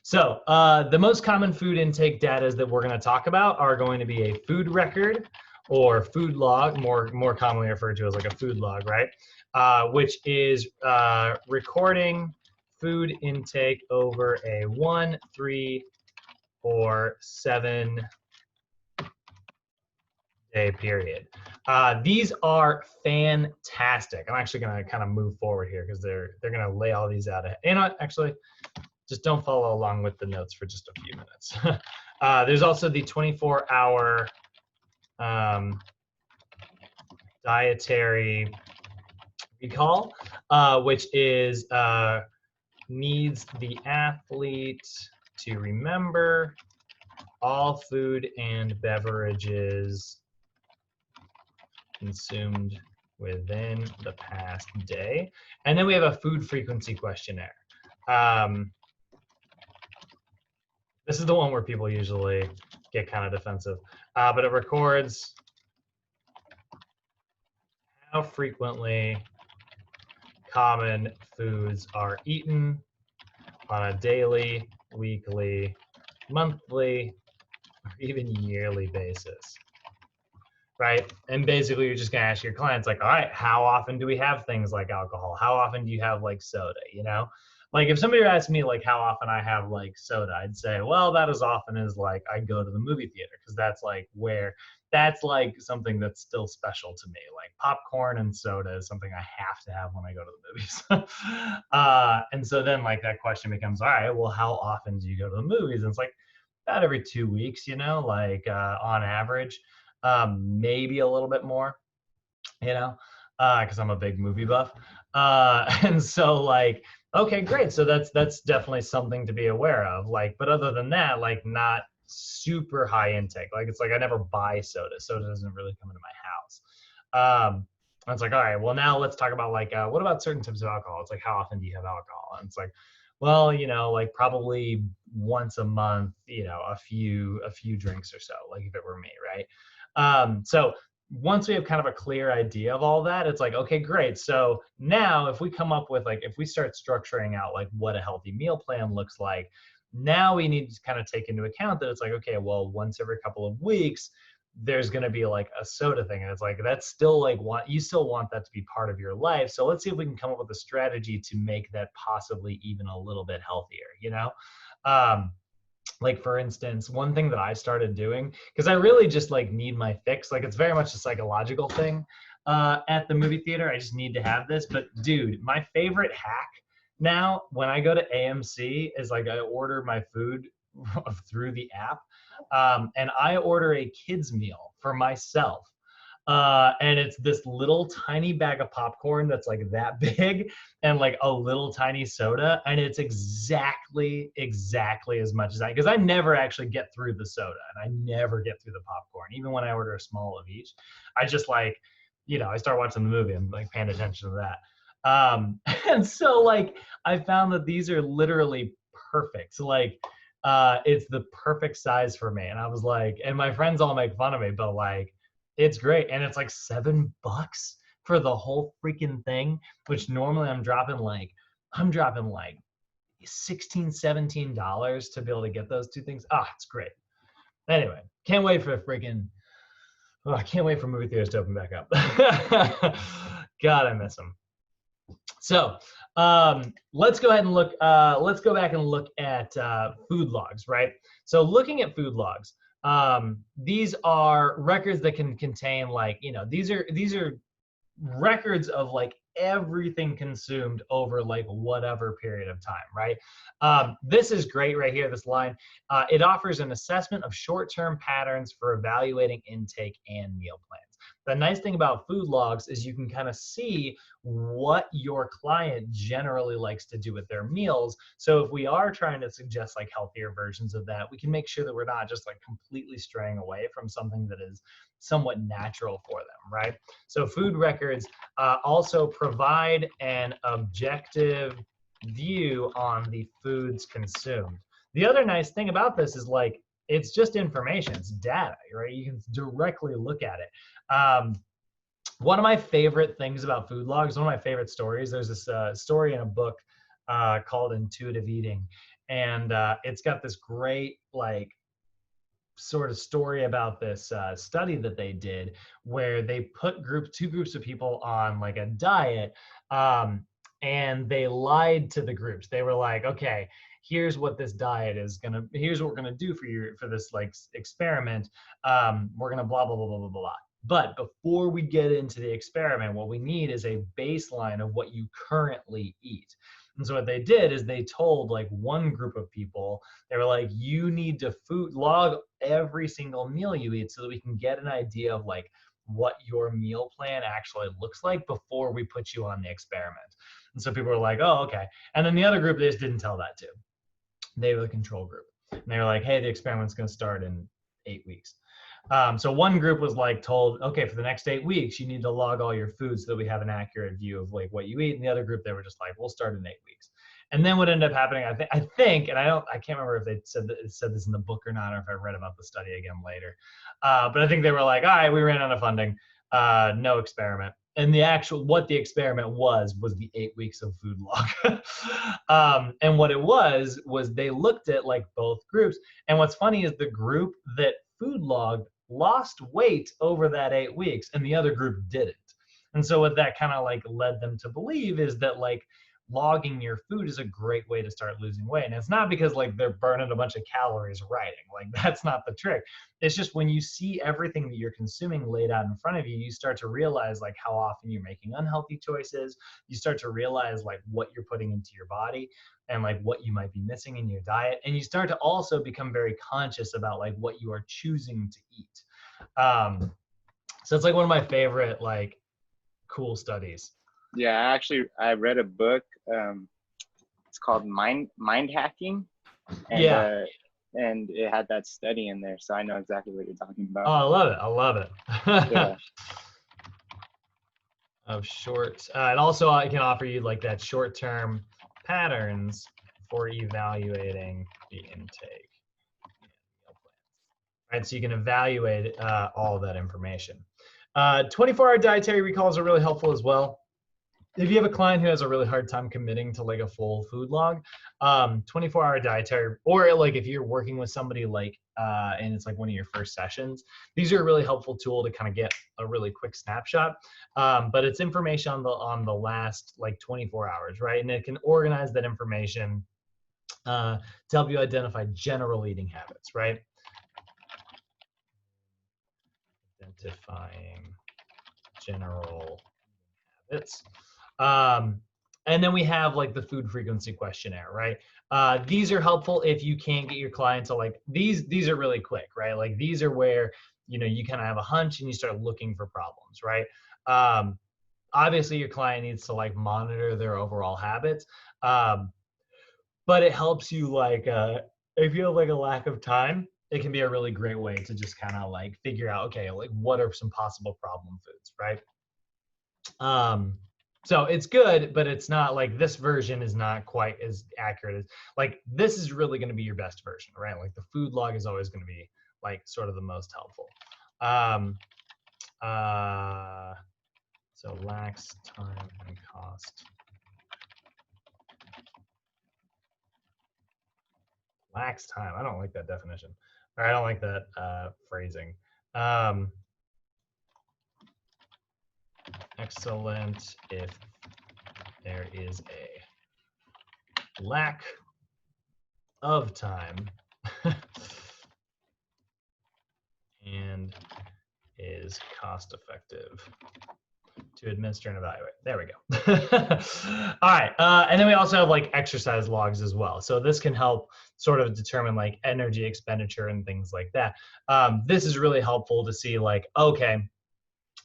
So the most common food intake data that we're going to talk about are going to be a food record or food log, more commonly referred to as like a food log, right? Which is recording food intake over a 1, 3, or 7 day period. These are fantastic. I'm actually going to kind of move forward here because they're going to lay all these out. And actually, just don't follow along with the notes for just a few minutes. There's also the 24-hour dietary recall, which is needs the athlete to remember all food and beverages consumed within the past day. And then we have a food frequency questionnaire. This is the one where people usually get kind of defensive, but it records how frequently common foods are eaten on a daily, weekly, monthly, or even yearly basis, right? And basically you're just gonna ask your clients like, all right, how often do we have things like alcohol? How often do you have like soda, you know? like if somebody asked me like how often I have like soda, I'd say, well, about as often as like I go to the movie theater, because that's like something that's still special to me. Like popcorn and soda is something I have to have when I go to the movies. And so then like that question becomes, all right, well, how often do you go to the movies? And it's like about every 2 weeks, like on average, maybe a little bit more, because I'm a big movie buff. And so like, okay, great. So that's definitely something to be aware of. Like, but other than that, like not super high intake. Like it's like I never buy soda. Soda doesn't really come into my house. I was like, all right, well now let's talk about like what about certain types of alcohol? It's like how often do you have alcohol? And it's like, well, like probably once a month, a few drinks or so, like if it were me, right? So once we have kind of a clear idea of all that, it's like, okay, great. So now if we come up with like, if we start structuring out like what a healthy meal plan looks like, now we need to kind of take into account that it's like, okay, well, once every couple of weeks, there's going to be like a soda thing. And it's like, that's still like you still want that to be part of your life. So let's see if we can come up with a strategy to make that possibly even a little bit healthier, like for instance, one thing that I started doing, because I really just like need my fix, like it's very much a psychological thing at the movie theater. I just need to have this. But dude, my favorite hack now when I go to AMC is like I order my food through the app, and I order a kids meal for myself. And it's this little tiny bag of popcorn that's like that big and like a little tiny soda. And it's exactly as much as because I never actually get through the soda and I never get through the popcorn. Even when I order a small of each, I just like, I start watching the movie and like paying attention to that. And so like, I found that these are literally perfect. So like, it's the perfect size for me. And I was like, and my friends all make fun of me, but like, it's great. And it's like $7 for the whole freaking thing, which normally I'm dropping like $16, $17 to be able to get those two things. It's great. Anyway, can't wait for I can't wait for movie theaters to open back up. God, I miss them. So let's go ahead and look, let's go back and look at food logs, right? So looking at food logs, these are records that can contain like, these are records of like everything consumed over like whatever period of time, right? This is great right here, this line. It offers an assessment of short-term patterns for evaluating intake and meal plans. The nice thing about food logs is you can kind of see what your client generally likes to do with their meals. So if we are trying to suggest like healthier versions of that, we can make sure that we're not just like completely straying away from something that is somewhat natural for them, right? So food records also provide an objective view on the foods consumed. The other nice thing about this is like, it's just information, it's data, right? You can directly look at it. One of my favorite things about food logs, one of my favorite stories, there's this story in a book called Intuitive Eating. And it's got this great like sort of story about this study that they did where they put two groups of people on like a diet, and they lied to the groups. They were like, okay, here's what this diet is here's what we're gonna do for this like experiment. We're gonna blah, blah, blah, blah, blah, blah. But before we get into the experiment, what we need is a baseline of what you currently eat. And so what they did is they told like one group of people, they were like, you need to log every single meal you eat so that we can get an idea of like what your meal plan actually looks like before we put you on the experiment. And so people were like, oh, okay. And then the other group, they just didn't tell that to. They were the control group. And they were like, hey, the experiment's gonna start in 8 weeks. So one group was like told, okay, for the next 8 weeks, you need to log all your food so that we have an accurate view of like what you eat. And the other group, they were just like, we'll start in 8 weeks. And then what ended up happening, I think, and I can't remember if they said this in the book or not, or if I read about the study again later. But I think they were like, all right, we ran out of funding, no experiment. And what the experiment was the 8 weeks of food log. And what it was they looked at like both groups. And what's funny is the group that food log lost weight over that 8 weeks and the other group didn't. And so what that kind of like led them to believe is that like logging your food is a great way to start losing weight. And it's not because like they're burning a bunch of calories writing, like that's not the trick. It's just when you see everything that you're consuming laid out in front of you, you start to realize like how often you're making unhealthy choices. You start to realize like what you're putting into your body and like what you might be missing in your diet. And you start to also become very conscious about like what you are choosing to eat. So it's like one of my favorite like cool studies. Yeah, I read a book. It's called Mind Hacking, and Yeah. And it had that study in there, so I know exactly what you're talking about. Oh, I love it. I love it. Yeah. Of short, and also I can offer you like that short-term patterns for evaluating the intake. Right, so you can evaluate all of that information. 24-hour dietary recalls are really helpful as well. If you have a client who has a really hard time committing to like a full food log, 24-hour dietary, or like if you're working with somebody like, and it's like one of your first sessions, these are a really helpful tool to kind of get a really quick snapshot. But it's information on the last like 24 hours, right? And it can organize that information to help you identify general eating habits, right? Identifying general habits. And then we have like the food frequency questionnaire, right? These are helpful if you can't get your client to like, these are really quick, right? Like these are where, you know, you kind of have a hunch and you start looking for problems, right? Obviously your client needs to like monitor their overall habits. But it helps you like, if you have like a lack of time, it can be a really great way to just kind of like figure out, okay, like what are some possible problem foods, right? So it's good, but it's not like this version is not quite as accurate as like this is really going to be your best version, right? Like the food log is always going to be like sort of the most helpful. So lacks time and cost. Lacks time. I don't like that definition. Or I don't like that phrasing. Excellent if there is a lack of time and is cost effective to administer and evaluate. There we go. All right. And then we also have like exercise logs as well. So this can help sort of determine like energy expenditure and things like that. This is really helpful to see like, okay,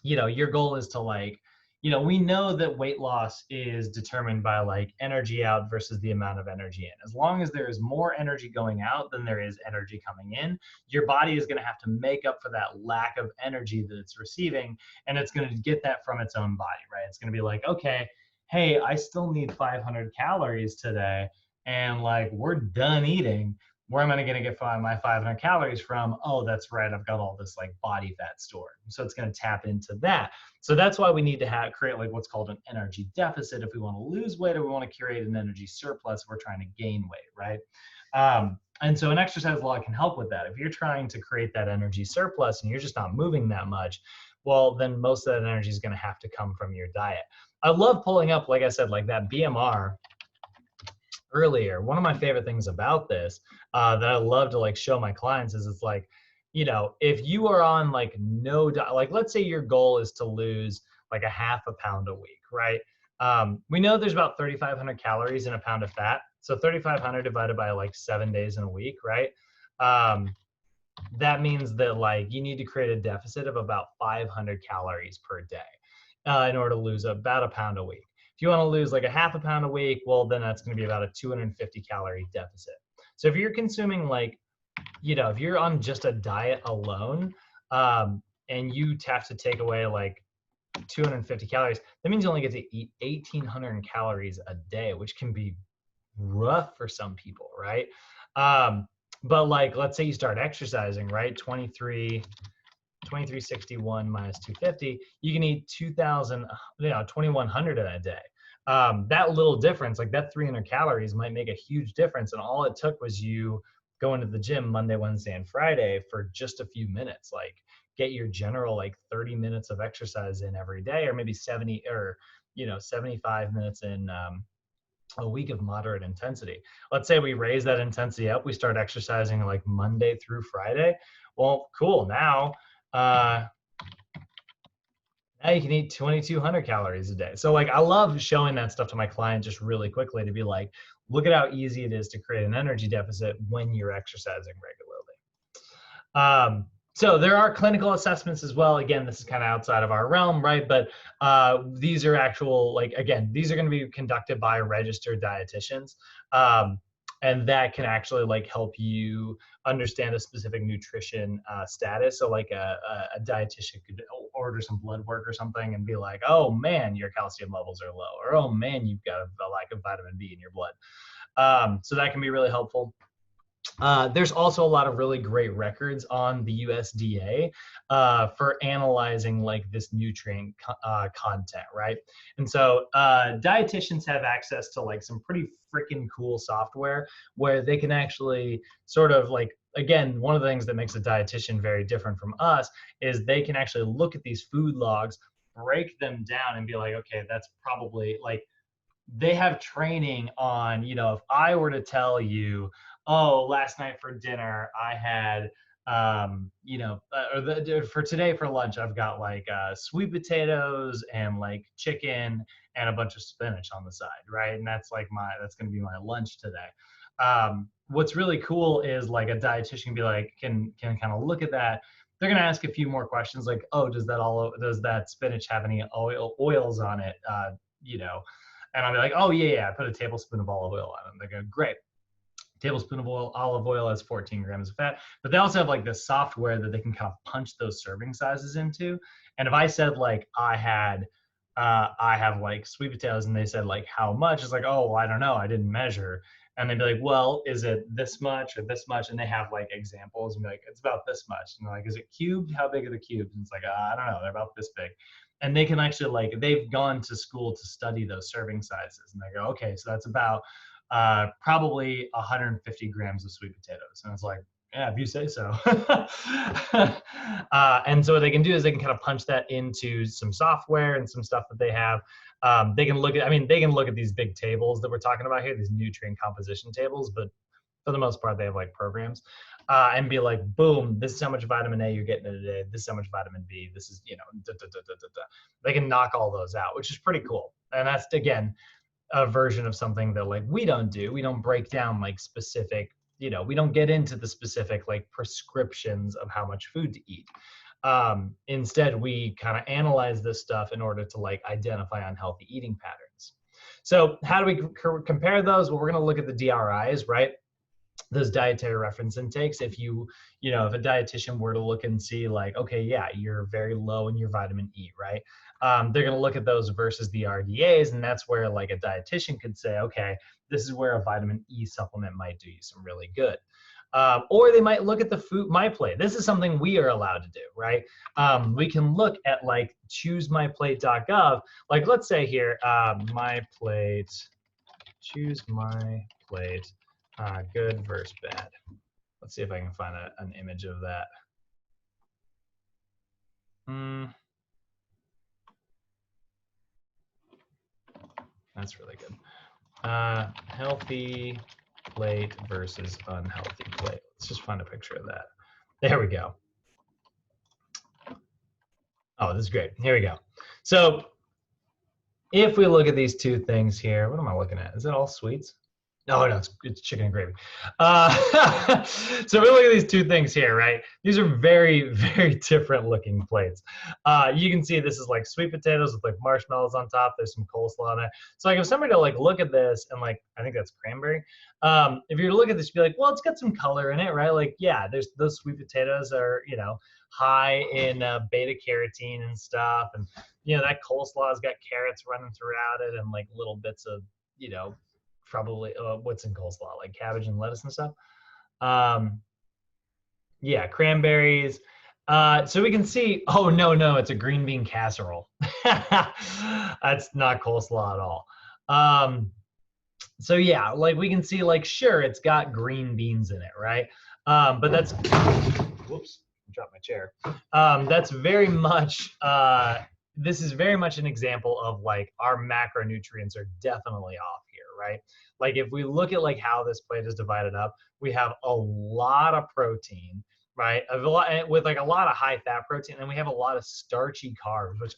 you know, your goal is to like, you know, we know that weight loss is determined by like energy out versus the amount of energy in. As long as there is more energy going out than there is energy coming in, your body is going to have to make up for that lack of energy that it's receiving, and it's going to get that from its own body, right? It's going to be like, okay, hey, I still need 500 calories today, and like we're done eating. Where am I going to get my 500 calories from? Oh, that's right. I've got all this like body fat stored. So it's going to tap into that. So that's why we need to create like what's called an energy deficit if we want to lose weight, or we want to create an energy surplus if we're trying to gain weight, right? And so an exercise log can help with that. If you're trying to create that energy surplus and you're just not moving that much, well, then most of that energy is going to have to come from your diet. I love pulling up, like I said, like that BMR earlier. One of my favorite things about this that I love to like show my clients is it's like, you know, if you are on like no diet, like let's say your goal is to lose like a half a pound a week, right? We know there's about 3,500 calories in a pound of fat. So 3,500 divided by like 7 days in a week, right? That means that like you need to create a deficit of about 500 calories per day in order to lose about a pound a week. If you want to lose like a half a pound a week, well, then that's going to be about a 250 calorie deficit. So if you're consuming like, you know, if you're on just a diet alone and you have to take away like 250 calories, that means you only get to eat 1,800 calories a day, which can be rough for some people, right? But like, let's say you start exercising, right? 2361 minus 250, you can eat 2,100 in a day. That little difference, like that 300 calories might make a huge difference. And all it took was you going to the gym Monday, Wednesday, and Friday for just a few minutes. Like get your general like 30 minutes of exercise in every day, or maybe 70 or, you know, 75 minutes in a week of moderate intensity. Let's say we raise that intensity up. We start exercising like Monday through Friday. Well, cool. Now you can eat 2,200 calories a day. So like, I love showing that stuff to my client just really quickly to be like, look at how easy it is to create an energy deficit when you're exercising regularly. So there are clinical assessments as well. Again, this is kind of outside of our realm, right? But these are actual, like, again, these are going to be conducted by registered dietitians. And that can actually like help you understand a specific nutrition status. So like a dietitian could order some blood work or something and be like, oh man, your calcium levels are low, or oh man, you've got a lack of vitamin B in your blood. So that can be really helpful. There's also a lot of really great records on the USDA for analyzing like this nutrient content, right? And so dietitians have access to like some pretty freaking cool software where they can actually sort of like, again, one of the things that makes a dietitian very different from us is they can actually look at these food logs, break them down and be like, okay, that's probably like, they have training on, you know, if I were to tell you, oh, last night for dinner, I had, you know, for today for lunch, I've got like sweet potatoes and like chicken and a bunch of spinach on the side, right? And that's like that's going to be my lunch today. What's really cool is like a dietitian can be like, can kind of look at that. They're going to ask a few more questions like, oh, does that spinach have any oils on it? You know, and I'll be like, oh yeah, I put a tablespoon of olive oil on it. And they go, great. Tablespoon of olive oil has 14 grams of fat. But they also have like this software that they can kind of punch those serving sizes into. And if I said like I have like sweet potatoes and they said like how much, it's like, oh, well, I don't know, I didn't measure. And they'd be like, well, is it this much or this much? And they have like examples and be like, it's about this much. And they're like, is it cubed? How big are the cubes? And it's like, I don't know, they're about this big. And they can actually like, they've gone to school to study those serving sizes. And they go, okay, so that's about probably 150 grams of sweet potatoes. And it's like, yeah, if you say so. And so what they can do is they can kind of punch that into some software and some stuff that they have. They can look at, I mean, they can look at these big tables that we're talking about here, these nutrient composition tables, but for the most part, they have like programs and be like, boom, this is how much vitamin A you're getting in a day. This is how much vitamin B. This is, you know, They can knock all those out, which is pretty cool. And that's, again, a version of something that like we don't do. We don't break down like specific, you know, we don't get into the specific like prescriptions of how much food to eat. Instead, we kind of analyze this stuff in order to like identify unhealthy eating patterns. So how do we compare those? Well, we're going to look at the DRIs, right? Those dietary reference intakes. If if a dietitian were to look and see like, okay, yeah, you're very low in your vitamin E, right? They're going to look at those versus the RDAs, and that's where like a dietitian could say, okay, this is where a vitamin E supplement might do you some really good. Or they might look at the food MyPlate. This is something we are allowed to do, right? We can look at like choosemyplate.gov. Like let's say here, MyPlate, choose MyPlate. Good versus bad. Let's see if I can find an image of that. That's really good. Healthy plate versus unhealthy plate. Let's just find a picture of that. There we go. Oh, this is great. Here we go. So if we look at these two things here, what am I looking at? Is it all sweets? No, it's chicken and gravy. So we look at these two things here, right? These are very, very different looking plates. You can see this is like sweet potatoes with like marshmallows on top. There's some coleslaw on it. So like if somebody to like look at this and like, I think that's cranberry. If you look at this, you'd be like, well, it's got some color in it, right? Like, yeah, there's those sweet potatoes are, you know, high in beta carotene and stuff. And, you know, that coleslaw has got carrots running throughout it and like little bits of, you know, probably what's in coleslaw, like cabbage and lettuce and stuff. Yeah, cranberries. So we can see, oh no, it's a green bean casserole. That's not coleslaw at all. So yeah, like we can see like, sure, it's got green beans in it, right? But that's, whoops, I dropped my chair. That's very much, this is very much an example of like our macronutrients are definitely off here, right? Like if we look at like how this plate is divided up, we have a lot of protein, right? With like a lot of high fat protein, and we have a lot of starchy carbs, which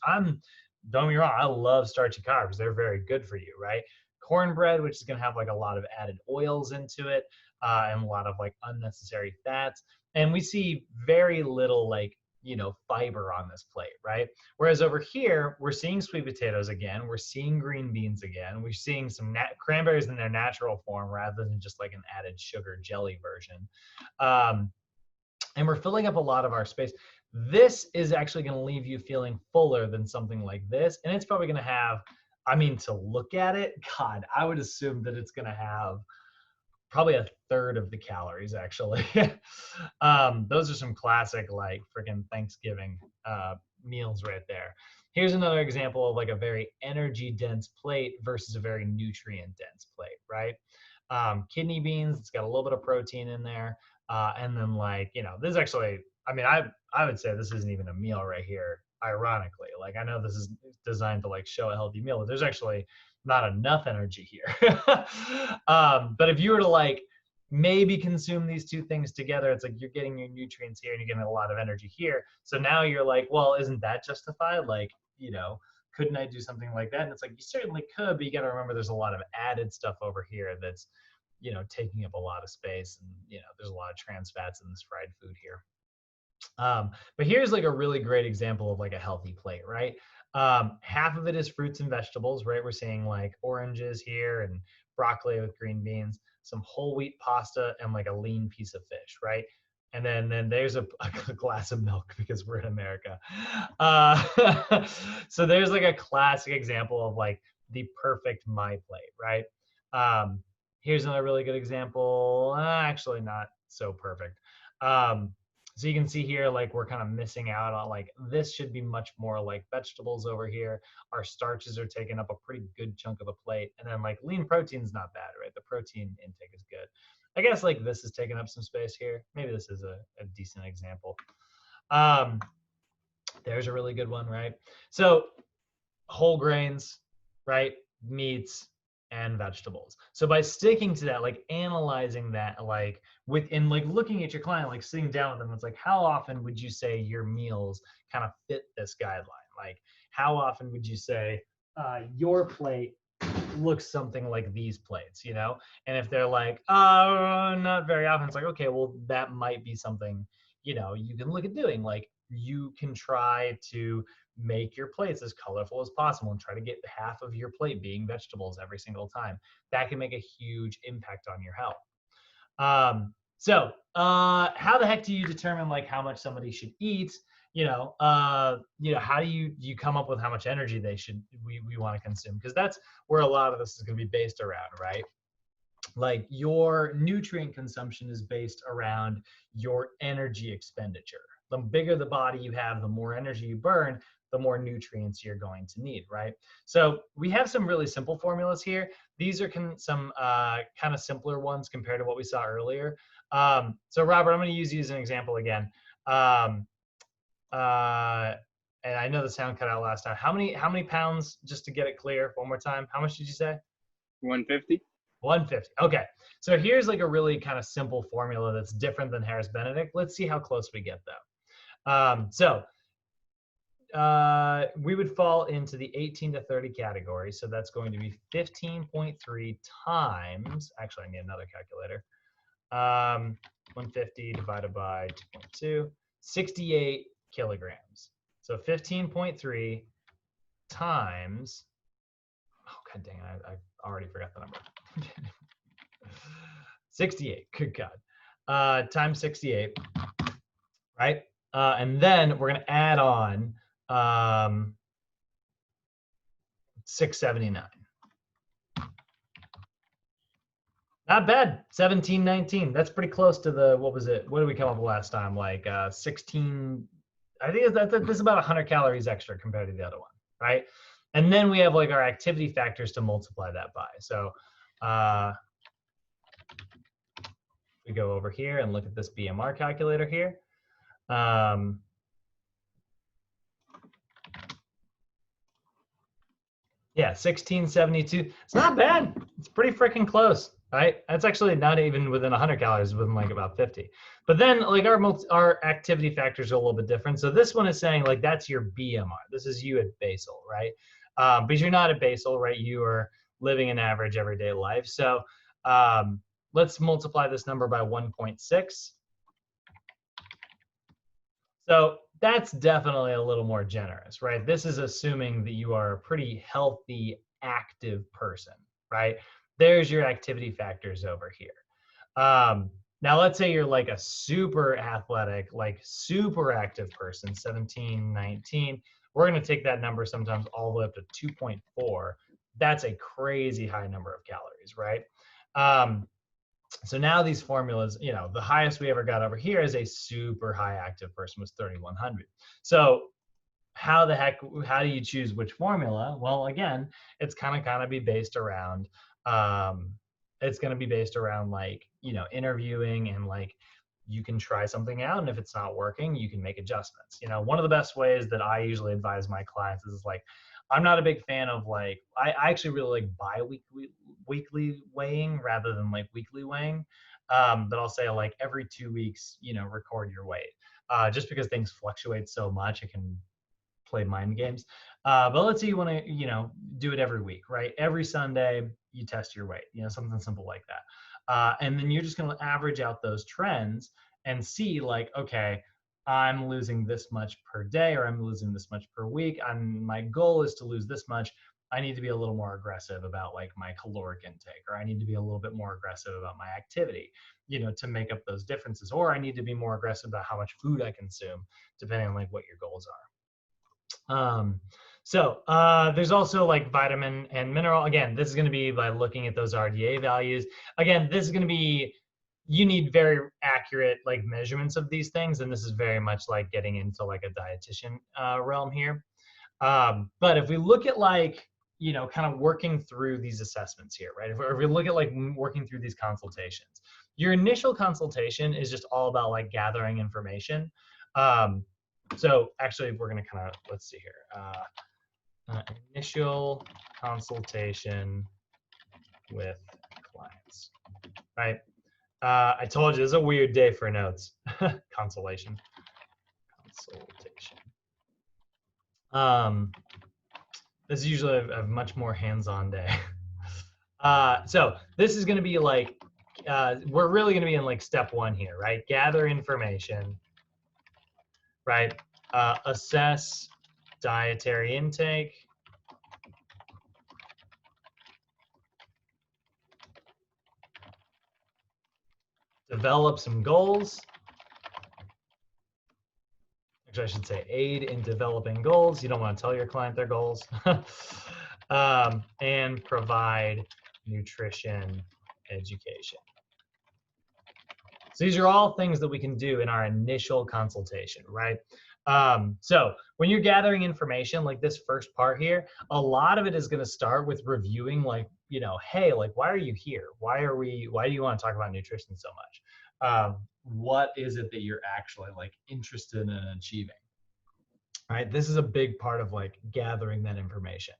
don't get me wrong, I love starchy carbs. They're very good for you, right? Cornbread, which is going to have like a lot of added oils into it, and a lot of like unnecessary fats. And we see very little like, fiber on this plate, right? Whereas over here, we're seeing sweet potatoes again. We're seeing green beans again. We're seeing some cranberries in their natural form rather than just like an added sugar jelly version. And we're filling up a lot of our space. This is actually going to leave you feeling fuller than something like this. And it's probably going to have, to look at it, God, I would assume that it's going to have probably a third of the calories actually. Those are some classic like freaking Thanksgiving meals right there. Here's another example of like a very energy dense plate versus a very nutrient dense plate, right? Kidney beans, it's got a little bit of protein in there. And then like, this is actually, I would say this isn't even a meal right here, ironically. Like I know this is designed to like show a healthy meal, but there's actually not enough energy here. But if you were to like maybe consume these two things together, it's like you're getting your nutrients here and you're getting a lot of energy here. So now you're like, well, isn't that justified? Like, couldn't I do something like that? And it's like, you certainly could, but you got to remember there's a lot of added stuff over here that's, taking up a lot of space. And, there's a lot of trans fats in this fried food here. But here's like a really great example of like a healthy plate, right? Half of it is fruits and vegetables, right? We're seeing like oranges here and broccoli with green beans, some whole wheat pasta, and like a lean piece of fish, right? And then there's a glass of milk because we're in America. So there's like a classic example of like the perfect my plate, right? Here's another really good example. Actually, not so perfect. So you can see here, like we're kind of missing out on like, this should be much more like vegetables over here. Our starches are taking up a pretty good chunk of a plate. And then like lean protein's not bad, right? The protein intake is good. I guess like this is taking up some space here. Maybe this is a decent example. There's a really good one, right? So whole grains, right? Meats and vegetables. So by sticking to that, like analyzing that, like within like looking at your client, like sitting down with them, it's like, how often would you say your meals kind of fit this guideline? Like how often would you say your plate looks something like these plates, And if they're like, not very often, it's like, okay, well, that might be something, you can look at doing. Like you can try to make your plates as colorful as possible and try to get half of your plate being vegetables every single time. That can make a huge impact on your health. So how the heck do you determine like how much somebody should eat? How do you come up with how much energy we want to consume? Because that's where a lot of this is going to be based around, right? Like your nutrient consumption is based around your energy expenditure. The bigger the body you have, the more energy you burn, the more nutrients you're going to need, right? So we have some really simple formulas here. These are some kind of simpler ones compared to what we saw earlier. So Robert, I'm going to use you as an example again. And I know the sound cut out last time. How many pounds, just to get it clear one more time, how much did you say? 150. 150. Okay. So here's like a really kind of simple formula that's different than Harris Benedict. Let's see how close we get though. We would fall into the 18 to 30 category. So that's going to be 15.3 times, actually I need another calculator. 150 divided by 2.2, 68 kilograms. So 15.3 times, oh god dang it, I already forgot the number. 68, good god. Times 68, right? And then we're gonna add on 679. Not bad, 1719. That's pretty close to the, what was it? What did we come up with last time? Like 16, I think this is about 100 calories extra compared to the other one, right? And then we have like our activity factors to multiply that by. So we go over here and look at this BMR calculator here. Yeah, 1672. It's not bad. It's pretty freaking close, right? That's actually not even within 100 calories, within like about 50. But then like our activity factors are a little bit different. So this one is saying like that's your BMR. This is you at basal, right? But you're not at basal, right? You are living an average everyday life. So let's multiply this number by 1.6. So that's definitely a little more generous, right? This is assuming that you are a pretty healthy, active person, right? There's your activity factors over here. Now, let's say you're like a super athletic, like super active person, 17, 19. We're going to take that number sometimes all the way up to 2.4. That's a crazy high number of calories, right? So now these formulas, you know, the highest we ever got over here as a super high active person was 3,100. So how do you choose which formula? Well, again, it's kind of be based around, it's going to be based around like, you know, interviewing and like, you can try something out, and if it's not working, you can make adjustments. You know, one of the best ways that I usually advise my clients is like, I'm not a big fan of like, I actually really like weekly weighing rather than like weekly weighing. But I'll say like every 2 weeks, you know, record your weight. Just because things fluctuate so much, it can play mind games. But let's say you want to, you know, do it every week, right? Every Sunday, you test your weight, you know, something simple like that. And then you're just going to average out those trends and see like, okay, I'm losing this much per day, or I'm losing this much per week. My goal is to lose this much. I need to be a little more aggressive about like my caloric intake, or I need to be a little bit more aggressive about my activity, you know, to make up those differences, or I need to be more aggressive about how much food I consume, depending on like what your goals are. There's also like vitamin and mineral. Again, this is going to be by looking at those RDA values. Again, this is going to be, you need very accurate like measurements of these things, and this is very much like getting into like a dietitian realm here. But if we look at like, you know, kind of working through these assessments here, right? If we look at like working through these consultations, your initial consultation is just all about like gathering information. So actually, we're going to kind of, let's see here. Initial consultation with clients, right? I told you, this is a weird day for notes. Consultation. This is usually a much more hands-on day. So this is going to be like, we're really going to be in like step one here, right? Gather information, right? Assess dietary intake. Develop some goals. Actually, I should say aid in developing goals. You don't want to tell your client their goals. And provide nutrition education. So these are all things that we can do in our initial consultation, right? So when you're gathering information, like this first part here, a lot of it is going to start with reviewing, like, you know, hey, like, why are you here? Why do you want to talk about nutrition so much? What is it that you're actually like interested in achieving? Right? This is a big part of like gathering that information.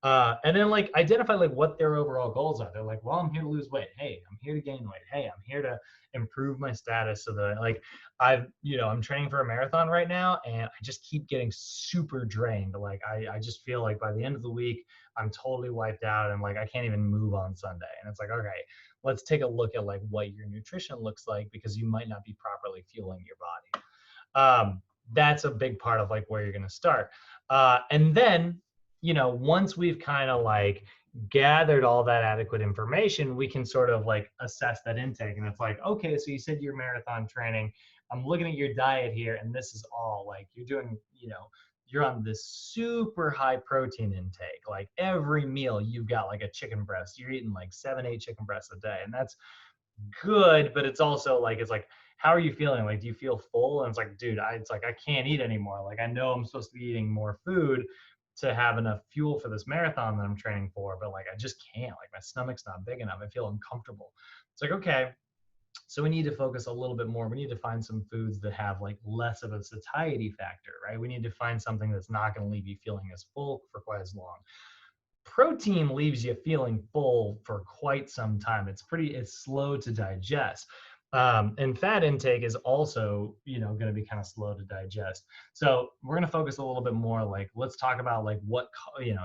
And then like identify like what their overall goals are. They're like, well, I'm here to lose weight. Hey, I'm here to gain weight. Hey, I'm here to improve my status so that like I'm training for a marathon right now, and I just keep getting super drained. Like I just feel like by the end of the week, I'm totally wiped out, and like I can't even move on Sunday. And it's like, okay, let's take a look at like what your nutrition looks like, because you might not be properly fueling your body. That's a big part of like where you're going to start. And then, you know, once we've kind of like gathered all that adequate information, we can sort of like assess that intake. And it's like, okay, so you said you're marathon training. I'm looking at your diet here, and this is all like you're doing, you know, you're on this super high protein intake. Like every meal you've got like a chicken breast. You're eating like 7-8 chicken breasts a day. And that's good, but it's also like, it's like, how are you feeling? Like, do you feel full? And it's like, dude, it's like, I can't eat anymore. Like, I know I'm supposed to be eating more food to have enough fuel for this marathon that I'm training for, but like, I just can't. Like, my stomach's not big enough. I feel uncomfortable. It's like, okay, so we need to focus a little bit more. We need to find some foods that have like less of a satiety factor, right? We need to find something that's not going to leave you feeling as full for quite as long. protein leaves you feeling full for quite some time. It's slow to digest. And fat intake is also, going to be kind of slow to digest. So we're going to focus a little bit more, like, let's talk about like what,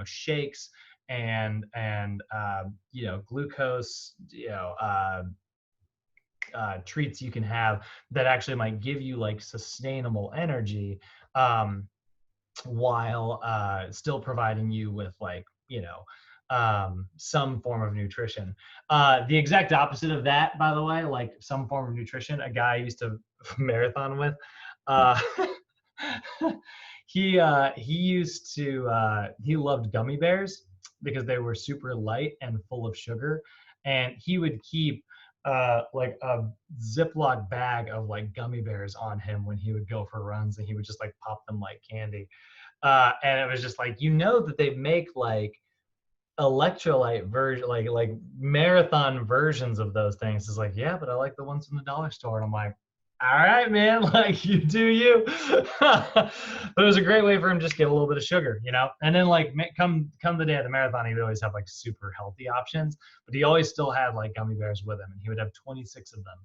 shakes and glucose, treats you can have that actually might give you like sustainable energy, while still providing you with like, some form of nutrition. The exact opposite of that, by the way, like some form of nutrition, a guy I used to marathon with, uh, he loved gummy bears because they were super light and full of sugar, and he would keep like a Ziploc bag of like gummy bears on him when he would go for runs, and he would just like pop them like candy. And it was just like, that they make like electrolyte version, like marathon versions of those things. Is like, yeah, but I like the ones from the dollar store. And I'm like, all right, man, like you do you. But it was a great way for him to just get a little bit of sugar, and then like come the day of the marathon, he would always have like super healthy options, but he always still had like gummy bears with him, and he would have 26 of them,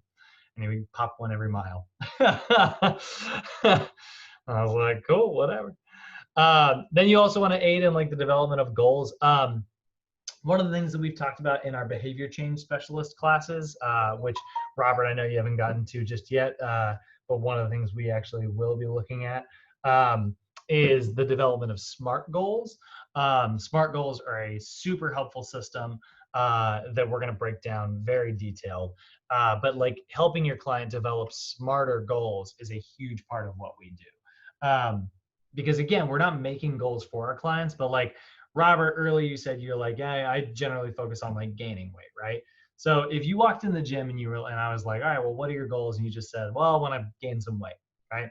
and he would pop one every mile. I was like, cool, whatever. Then you also want to aid in like the development of goals. One of the things that we've talked about in our behavior change specialist classes, which Robert, I know you haven't gotten to just yet, but one of the things we actually will be looking at, is the development of SMART goals. SMART goals are a super helpful system that we're going to break down very detailed. But like helping your client develop smarter goals is a huge part of what we do. Because again, we're not making goals for our clients, but like Robert, earlier you said you're like, yeah, I generally focus on like gaining weight, right? So if you walked in the gym and I was like, all right, well, what are your goals? And you just said, well, I want to gain some weight, right?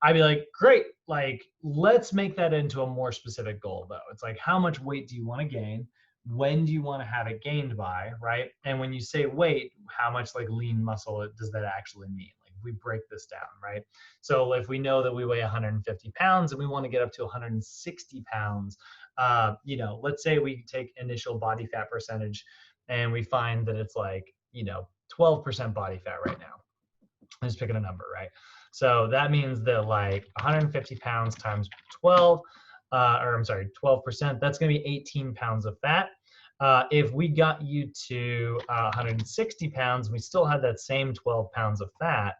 I'd be like, great, like, let's make that into a more specific goal though. It's like, how much weight do you want to gain? When do you want to have it gained by, right? And when you say weight, how much like lean muscle does that actually mean? Like if we break this down, right? So if we know that we weigh 150 pounds and we want to get up to 160 pounds, let's say we take initial body fat percentage and we find that it's like, 12% body fat right now. I'm just picking a number, right? So that means that like 150 pounds times 12, 12%, that's going to be 18 pounds of fat. If we got you to 160 pounds, we still had that same 12 pounds of fat,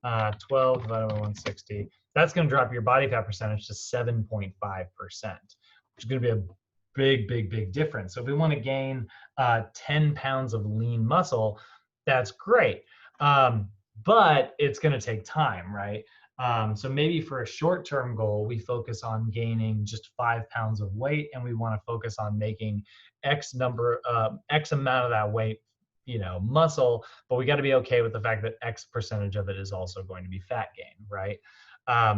12 divided by 160, that's going to drop your body fat percentage to 7.5%, which is going to be a big, big, big difference. So if we want to gain 10 pounds of lean muscle, that's great. But it's going to take time, right? So maybe for a short-term goal, we focus on gaining just 5 pounds of weight, and we want to focus on making X amount of that weight, muscle, but we got to be okay with the fact that X percentage of it is also going to be fat gain, right?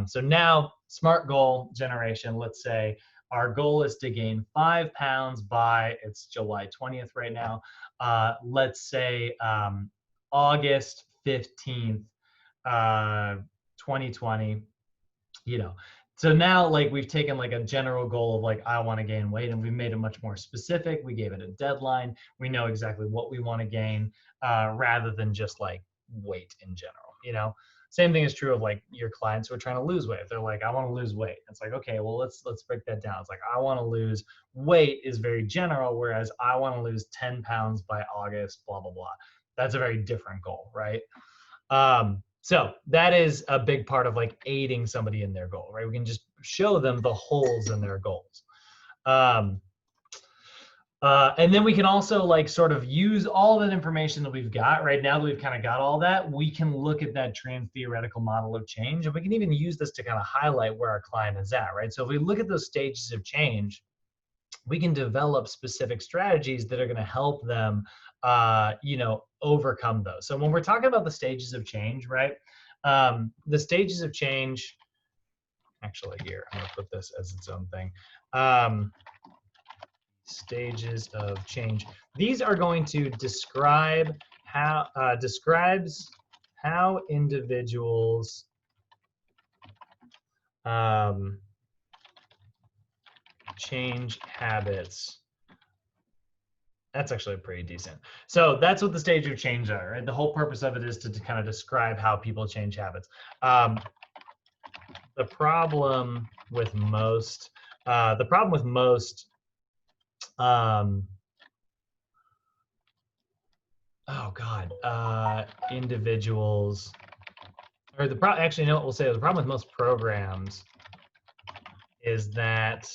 So now, SMART goal generation, let's say our goal is to gain 5 pounds by, it's July 20th right now, let's say August 15th, 2020, So now like we've taken like a general goal of like, I want to gain weight, and we made it much more specific. We gave it a deadline. We know exactly what we want to gain, rather than just like weight in general, Same thing is true of like your clients who are trying to lose weight. They're like, I want to lose weight. It's like, okay, well, let's break that down. It's like, I want to lose weight is very general, whereas I want to lose 10 pounds by August, blah, blah, blah. That's a very different goal, right? So that is a big part of like aiding somebody in their goal, right? We can just show them the holes in their goals. And then we can also like sort of use all that information that we've got right now that we've kind of got all that, we can look at that trans-theoretical model of change, and we can even use this to kind of highlight where our client is at, right? So if we look at those stages of change, we can develop specific strategies that are going to help them, overcome those. So when we're talking about the stages of change, right? The stages of change, actually here, I'm going to put this as its own thing. Stages of change. These are going to describe how, describes how individuals change habits That's actually pretty decent. So that's what the stage of change are, right? The whole purpose of it is to kind of describe how people change habits. The problem with most, individuals, or actually, you know what we'll say, the problem with most programs is that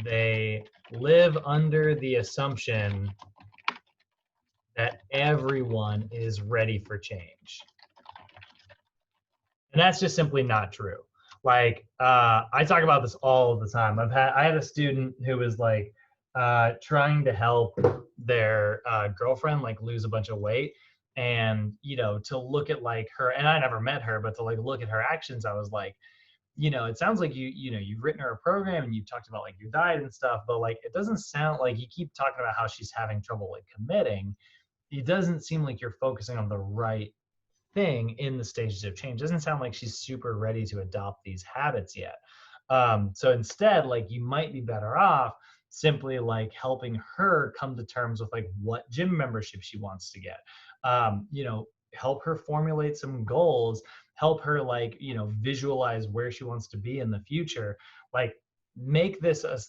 they live under the assumption that everyone is ready for change. And that's just simply not true. Like, I talk about this all the time. I had a student who was like trying to help their girlfriend like lose a bunch of weight. And, you know, to look at like her, and I never met her, but to like look at her actions, I was like, you know, it sounds like you've written her a program and you've talked about like your diet and stuff, but like it doesn't sound like you keep talking about how she's having trouble like committing. It doesn't seem like you're focusing on the right thing in the stages of change. It doesn't sound like she's super ready to adopt these habits yet. So instead, like you might be better off simply like helping her come to terms with like what gym membership she wants to get. You know, help her formulate some goals, help her like, you know, visualize where she wants to be in the future. Like make this a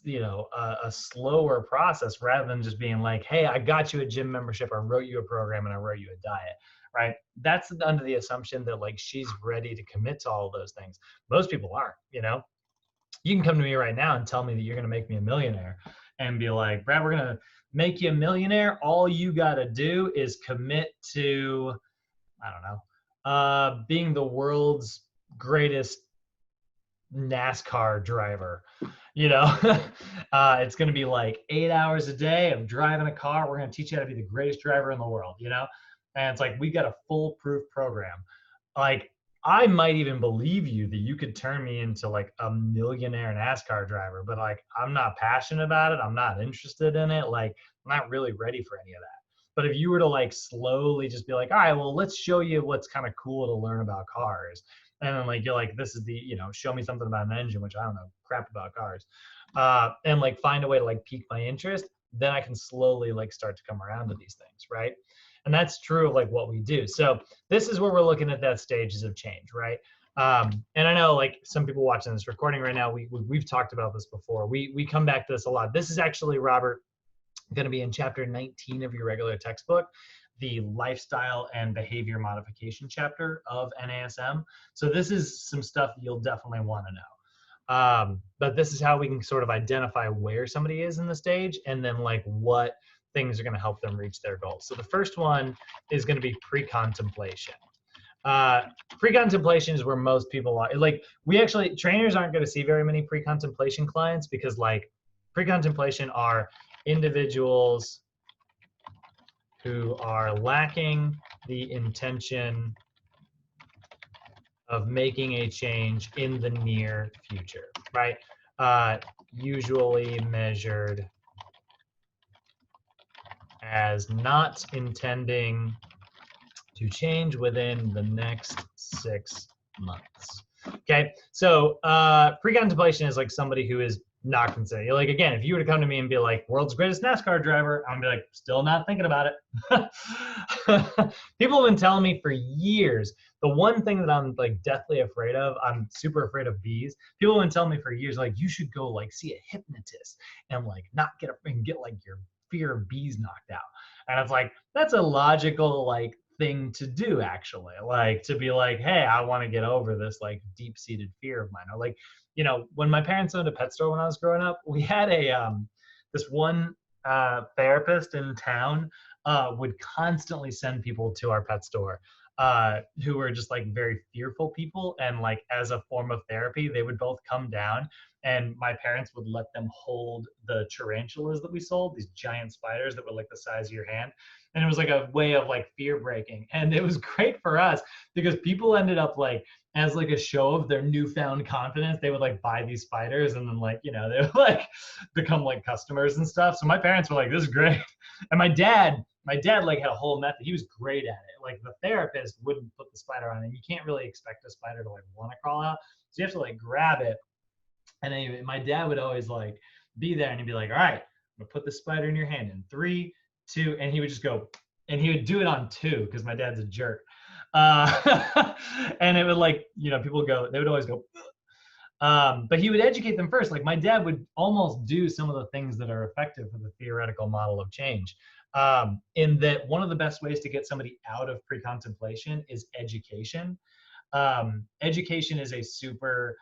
slower process rather than just being like, hey, I got you a gym membership, I wrote you a program, and I wrote you a diet. Right? That's under the assumption that like she's ready to commit to all of those things. Most people aren't, you know. You can come to me right now and tell me that you're going to make me a millionaire and be like, Brad, we're going to make you a millionaire. All you got to do is commit to, I don't know, being the world's greatest NASCAR driver. You know, it's going to be like 8 hours a day of driving a car. We're going to teach you how to be the greatest driver in the world, you know? And it's like, we got a foolproof program. Like, I might even believe you that you could turn me into like a millionaire NASCAR driver, but like, I'm not passionate about it. I'm not interested in it. Like, I'm not really ready for any of that. But if you were to like slowly just be like, all right, well, let's show you what's kind of cool to learn about cars. And then like, you're like, this is the, you know, show me something about an engine, which I don't know crap about cars. And like find a way to like pique my interest, then I can slowly like start to come around to these things, right? And that's true of like what we do. So this is where we're looking at that stages of change, right? And I know like some people watching this recording right now, we've talked about this before. We come back to this a lot. This is actually, Robert, going to be in chapter 19 of your regular textbook, the lifestyle and behavior modification chapter of NASM. So this is some stuff you'll definitely want to know. But this is how we can sort of identify where somebody is in the stage and then like what things are going to help them reach their goals. So the first one is going to be pre-contemplation. Pre-contemplation is where most people are. Like trainers aren't going to see very many pre-contemplation clients because like pre-contemplation are individuals who are lacking the intention of making a change in the near future, right? Usually measured as not intending to change within the next 6 months. Okay, so pre-contemplation is like somebody who is not considering. Like, again, if you were to come to me and be like, world's greatest NASCAR driver, I'm gonna be like, still not thinking about it. People have been telling me for years, the one thing that I'm like deathly afraid of, I'm super afraid of bees. People have been telling me for years, like, you should go like see a hypnotist and like not get like your fear of bees knocked out. And it's like, that's a logical like thing to do, actually, like to be like, hey, I want to get over this like deep-seated fear of mine. Or like, you know, when my parents owned a pet store when I was growing up, we had this one therapist in town would constantly send people to our pet store who were just like very fearful people, and like as a form of therapy, they would both come down and my parents would let them hold the tarantulas that we sold, these giant spiders that were like the size of your hand. And it was like a way of like fear breaking. And it was great for us because people ended up like, as like a show of their newfound confidence, they would like buy these spiders and then like, you know, they would like become like customers and stuff. So my parents were like, this is great. And my dad like had a whole method. He was great at it. Like the therapist wouldn't put the spider on, and you can't really expect a spider to like want to crawl out. So you have to like grab it. And anyway, my dad would always like be there and he'd be like, all right, I'm gonna put the spider in your hand in 3, 2, and he would just go, and he would do it on 2 because my dad's a jerk. And it would like, you know, people go, they would always go, but he would educate them first. Like my dad would almost do some of the things that are effective for the theoretical model of change. In that one of the best ways to get somebody out of pre-contemplation is education. Education is a super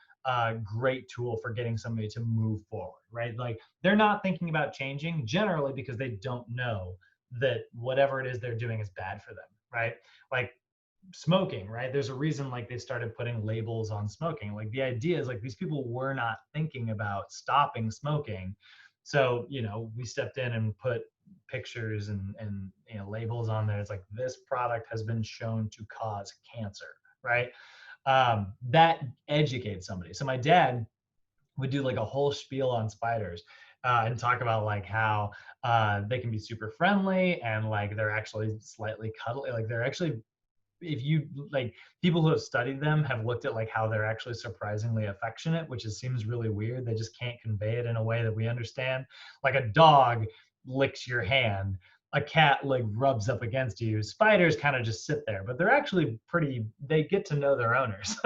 great tool for getting somebody to move forward, right? Like they're not thinking about changing generally because they don't know that whatever it is they're doing is bad for them, right? Like smoking, right? There's a reason like they started putting labels on smoking. Like the idea is like these people were not thinking about stopping smoking. So, you know, we stepped in and put pictures and you know, labels on there. It's like this product has been shown to cause cancer, right? That educates somebody. So my dad would do like a whole spiel on spiders and talk about like how they can be super friendly and like they're actually slightly cuddly. Like they're actually, if you like, people who have studied them have looked at like how they're actually surprisingly affectionate, which seems really weird. They just can't convey it in a way that we understand. Like a dog licks your hand, a cat like rubs up against you. Spiders kind of just sit there, but they're actually pretty, they get to know their owners.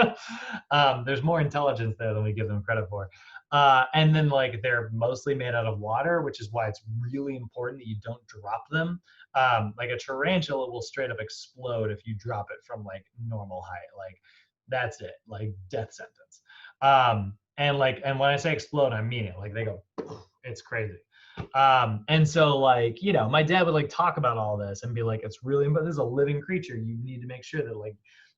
There's more intelligence there than we give them credit for. And then like they're mostly made out of water, which is why it's really important that you don't drop them. Like a tarantula will straight up explode if you drop it from like normal height. Like that's it, like death sentence. And when I say explode, I mean it. Like they go, it's crazy. And so like, you know, my dad would like talk about all this and be like, it's really, but this is a living creature. You need to make sure that like,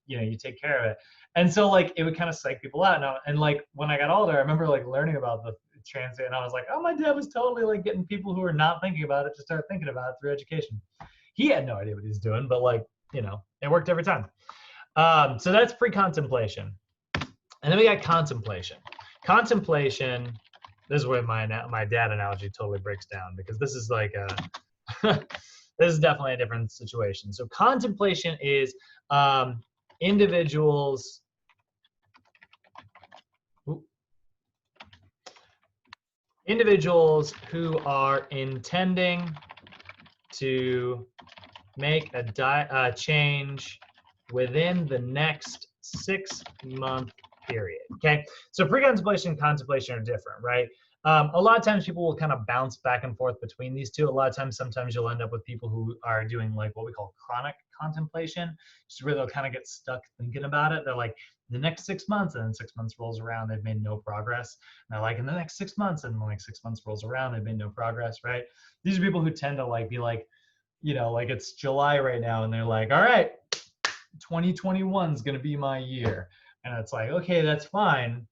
you know, you take care of it. And so like, it would kind of psych people out. And like, when I got older, I remember like learning about the transit and I was like, oh, my dad was totally like getting people who are not thinking about it to start thinking about it through education. He had no idea what he's doing, but like, you know, it worked every time. So that's pre-contemplation. And then we got contemplation. Contemplation, this is where my dad analogy totally breaks down because this is like this is definitely a different situation. So contemplation is individuals who are intending to make a change within the next 6-month period. Okay, so pre-contemplation and contemplation are different, right? A lot of times people will kind of bounce back and forth between these two. A lot of times, sometimes you'll end up with people who are doing like what we call chronic contemplation, just where they'll kind of get stuck thinking about it. They're like, the next 6 months, and then 6 months rolls around, they've made no progress. And they're like, in the next 6 months, and like 6 months rolls around, they've made no progress, right? These are people who tend to like be like, you know, like it's July right now, and they're like, all right, 2021 is going to be my year. And it's like, okay, that's fine,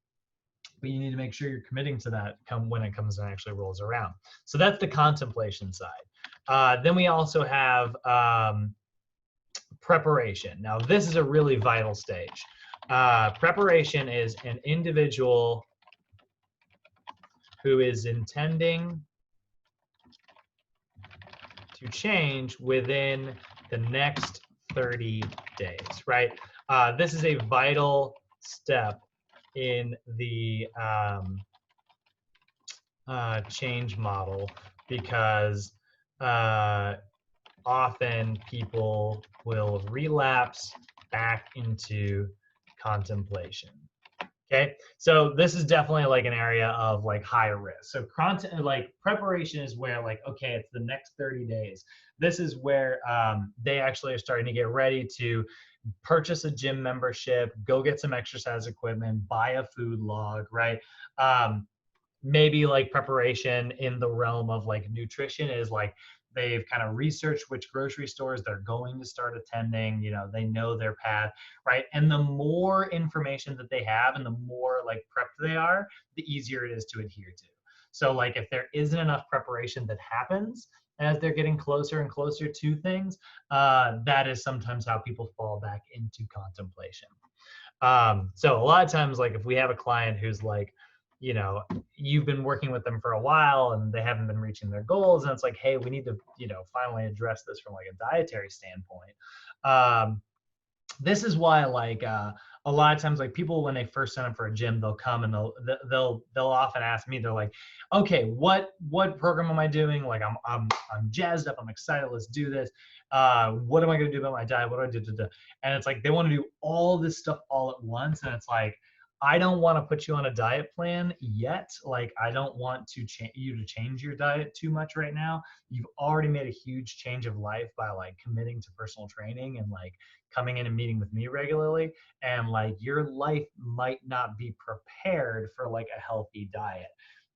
but you need to make sure you're committing to that when it comes and actually rolls around. So that's the contemplation side. Then we also have preparation. Now, this is a really vital stage. Preparation is an individual who is intending to change within the next 30 days, right? This is a vital step in the change model because often people will relapse back into contemplation. Okay, so this is definitely like an area of like high risk. So like preparation is where like, okay, it's the next 30 days. This is where they actually are starting to get ready to purchase a gym membership, go get some exercise equipment, buy a food log, right? Maybe like preparation in the realm of like nutrition is like they've kind of researched which grocery stores they're going to start attending, you know, they know their path, right? And the more information that they have and the more like prepped they are, the easier it is to adhere to. So like if there isn't enough preparation that happens as they're getting closer and closer to things, that is sometimes how people fall back into contemplation. So a lot of times, like if we have a client who's like, you know, you've been working with them for a while and they haven't been reaching their goals, and it's like, hey, we need to, you know, finally address this from like a dietary standpoint. This is why like a a lot of times, like people, when they first sign up for a gym, they'll come and they'll often ask me, they're like, okay, what program am I doing? Like I'm jazzed up, I'm excited, let's do this. What am I going to do about my diet? What do I do? And it's like, they want to do all this stuff all at once. And it's like, I don't want to put you on a diet plan yet. Like, I don't want to you to change your diet too much right now. You've already made a huge change of life by like committing to personal training and like coming in and meeting with me regularly. And like, your life might not be prepared for like a healthy diet.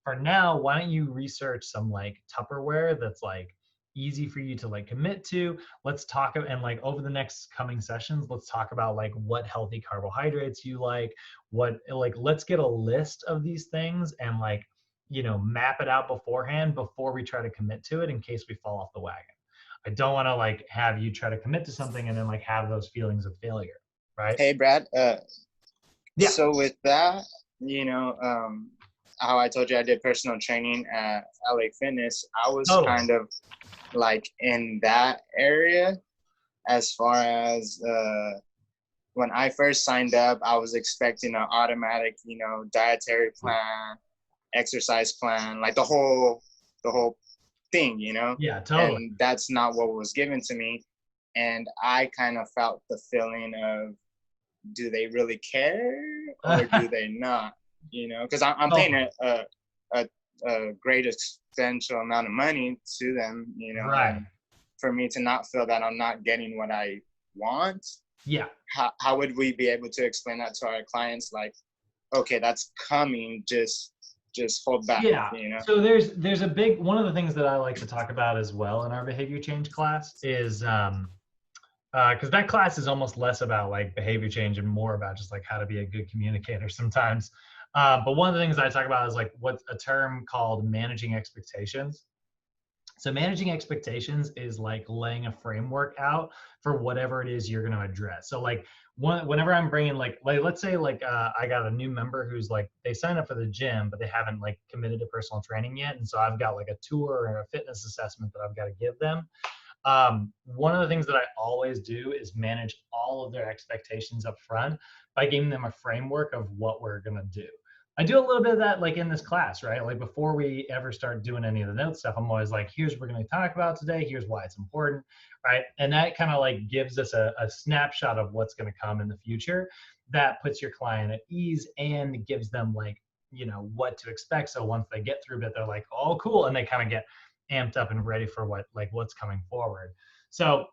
For now, why don't you research some like Tupperware that's like easy for you to like commit to. Let's talk, and like over the next coming sessions, let's talk about like what healthy carbohydrates you like, let's get a list of these things and like, map it out beforehand before we try to commit to it in case we fall off the wagon. I don't want to like have you try to commit to something and then like have those feelings of failure, right? Hey, Brad. Yeah. So with that, how I told you I did personal training at LA Fitness, I was kind of like in that area as far as when I first signed up, I was expecting an automatic, dietary plan, exercise plan, like the whole thing, Yeah, totally. And that's not what was given to me. And I kind of felt the feeling of, do they really care or do they not? Because I'm paying a great substantial amount of money to them, Right. And for me to not feel that I'm not getting what I want. Yeah. How would we be able to explain that to our clients? Like, okay, that's coming, just hold back. Yeah. So there's a big, one of the things that I like to talk about as well in our behavior change class is, because that class is almost less about like behavior change and more about just like how to be a good communicator sometimes. But one of the things I talk about is like what's a term called managing expectations. So managing expectations is like laying a framework out for whatever it is you're going to address. So like whenever I'm bringing like let's say like I got a new member who's like, they signed up for the gym, but they haven't like committed to personal training yet. And so I've got like a tour or a fitness assessment that I've got to give them. One of the things that I always do is manage all of their expectations up front by giving them a framework of what we're going to do. I do a little bit of that like in this class, right? Like before we ever start doing any of the note stuff, I'm always like, here's what we're going to talk about today. Here's why it's important, right? And that kind of like gives us a snapshot of what's going to come in the future. That puts your client at ease and gives them like, what to expect. So once they get through a bit, they're like, oh, cool. And they kind of get amped up and ready for what's coming forward. So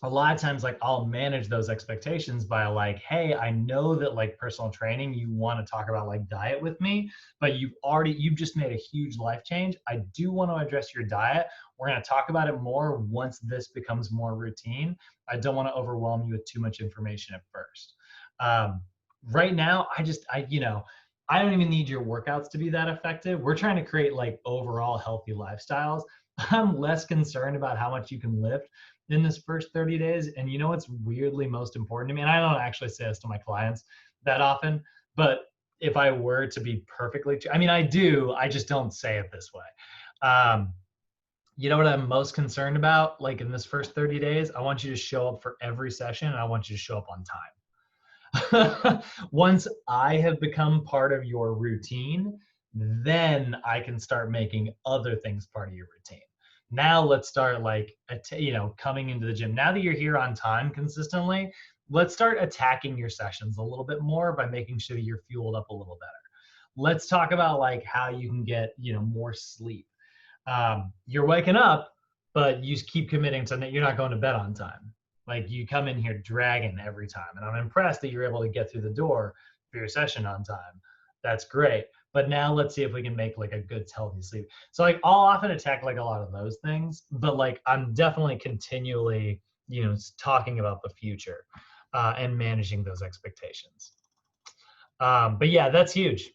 a lot of times, like I'll manage those expectations by like, hey, I know that like personal training, you want to talk about like diet with me, but you've just made a huge life change. I do want to address your diet. We're going to talk about it more once this becomes more routine. I don't want to overwhelm you with too much information at first. Right now, I don't even need your workouts to be that effective. We're trying to create like overall healthy lifestyles. I'm less concerned about how much you can lift in this first 30 days. And what's weirdly most important to me, and I don't actually say this to my clients that often, but if I were to be perfectly, I do, I just don't say it this way. You know what I'm most concerned about? Like in this first 30 days, I want you to show up for every session and I want you to show up on time. Once I have become part of your routine, then I can start making other things part of your routine. Now let's start like, coming into the gym. Now that you're here on time consistently, let's start attacking your sessions a little bit more by making sure that you're fueled up a little better. Let's talk about like how you can get, more sleep. You're waking up, but you keep committing to that you're not going to bed on time. Like you come in here dragging every time. And I'm impressed that you're able to get through the door for your session on time. That's great. But now let's see if we can make like a good healthy sleep. So like I'll often attack like a lot of those things, but like I'm definitely continually, talking about the future and managing those expectations. But yeah, that's huge,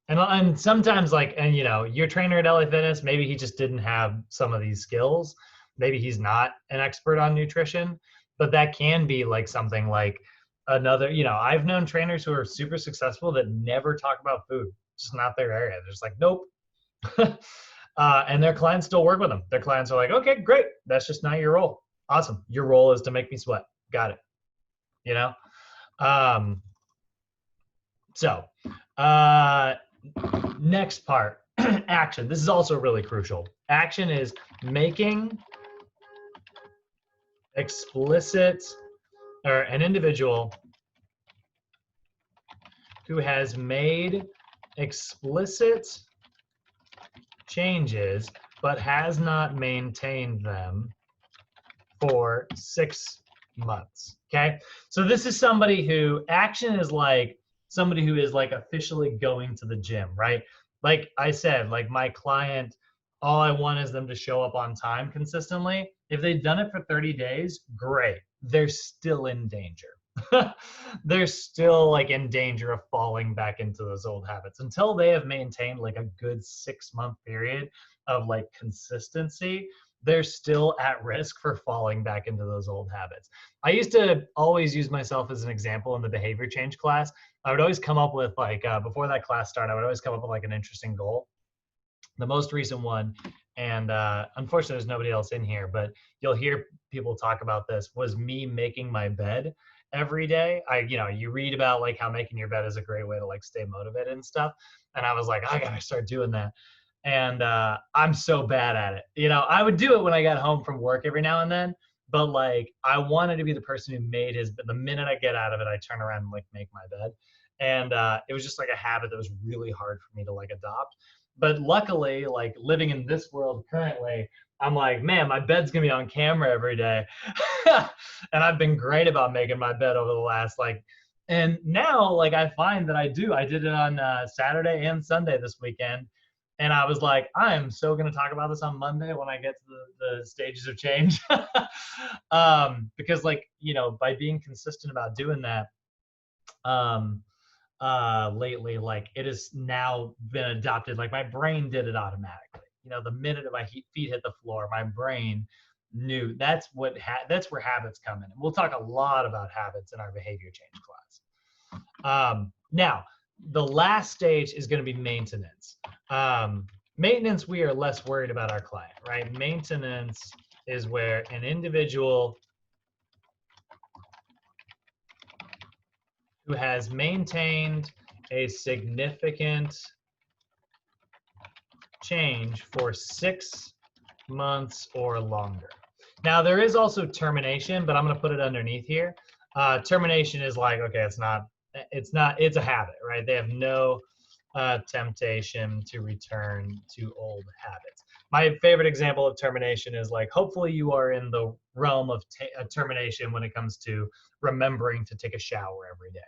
and sometimes like, and your trainer at LA Fitness, maybe he just didn't have some of these skills. Maybe he's not an expert on nutrition, but that can be like something like another, I've known trainers who are super successful that never talk about food. Just not their area. They're just like, nope. And their clients still work with them. Their clients are like, okay, great. That's just not your role. Awesome. Your role is to make me sweat. Got it. So next part, action. This is also really crucial. Action is making explicit, or an individual who has made explicit changes but has not maintained them for 6 months. Okay, so this is somebody who, action is like somebody who is like officially going to the gym, right? Like I said, like my client, all I want is them to show up on time consistently. If they've done it for 30 days, great. They're still in danger. They're still like in danger of falling back into those old habits until they have maintained like a good 6-month period of like consistency. They're still at risk for falling back into those old habits. I used to always use myself as an example in the behavior change class. I would always come up with like, before that class started, I would always come up with like an interesting goal. The most recent one, and unfortunately there's nobody else in here, but you'll hear people talk about this, was me making my bed every day. You read about like how making your bed is a great way to like stay motivated and stuff. And I was like, I gotta start doing that. And I'm so bad at it. I would do it when I got home from work every now and then, but like I wanted to be the person who made his bed. The minute I get out of it, I turn around and like make my bed. And it was just like a habit that was really hard for me to like adopt. But luckily, like living in this world currently, I'm like, man, my bed's gonna be on camera every day. And I've been great about making my bed over the last and now like I find that I did it on Saturday and Sunday this weekend. And I was like, I am so going to talk about this on Monday when I get to the stages of change. Because by being consistent about doing that, lately, like it has now been adopted. Like my brain did it automatically. The minute my feet hit the floor, my brain knew that's where habits come in. And we'll talk a lot about habits in our behavior change class. Now, the last stage is going to be maintenance. Maintenance, we are less worried about our client, right? Maintenance is where an individual who has maintained a significant change for 6 months or longer. Now, there is also termination, but I'm going to put it underneath here. Termination is like, okay, it's a habit, right? They have no temptation to return to old habits. My favorite example of termination is like, hopefully you are in the realm of termination when it comes to remembering to take a shower every day.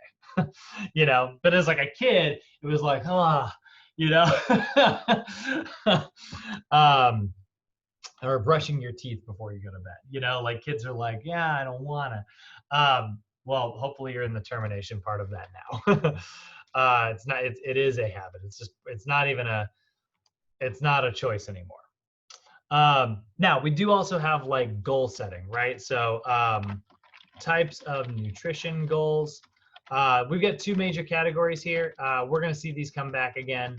But as like a kid, it was like, or brushing your teeth before you go to bed. Like kids are like, yeah, I don't wanna. Well, hopefully you're in the termination part of that now. It is a habit. It's not a choice anymore. Now we do also have like goal setting, right? So types of nutrition goals. We've got 2 major categories here. We're gonna see these come back again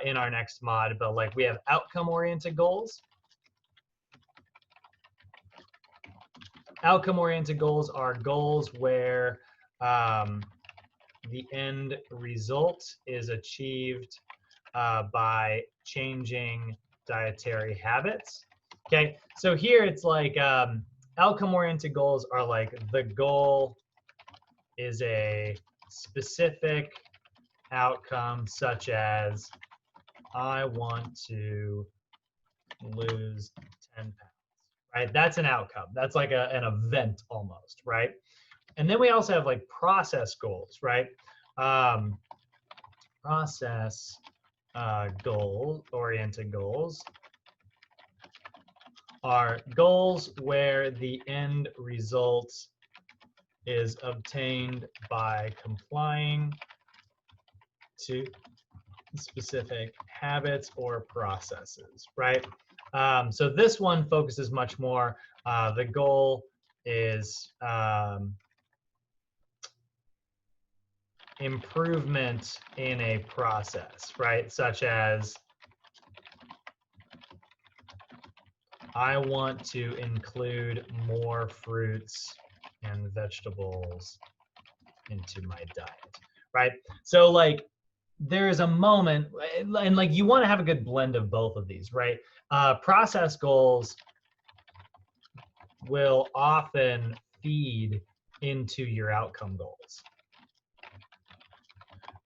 in our next mod, but like we have outcome-oriented goals. Outcome-oriented goals are goals where the end result is achieved by changing dietary habits. Okay, so here it's like outcome-oriented goals are like the goal is a specific outcome, such as I want to lose 10 pounds. Right? That's an outcome. That's like an event almost, right? And then we also have like process goals, right? Process oriented goals are goals where the end result is obtained by complying to specific habits or processes, right? So this one focuses much more, the goal is improvement in a process, right? Such as, I want to include more fruits and vegetables into my diet, right? So like there is a moment, and like you want to have a good blend of both of these, right? Process goals will often feed into your outcome goals,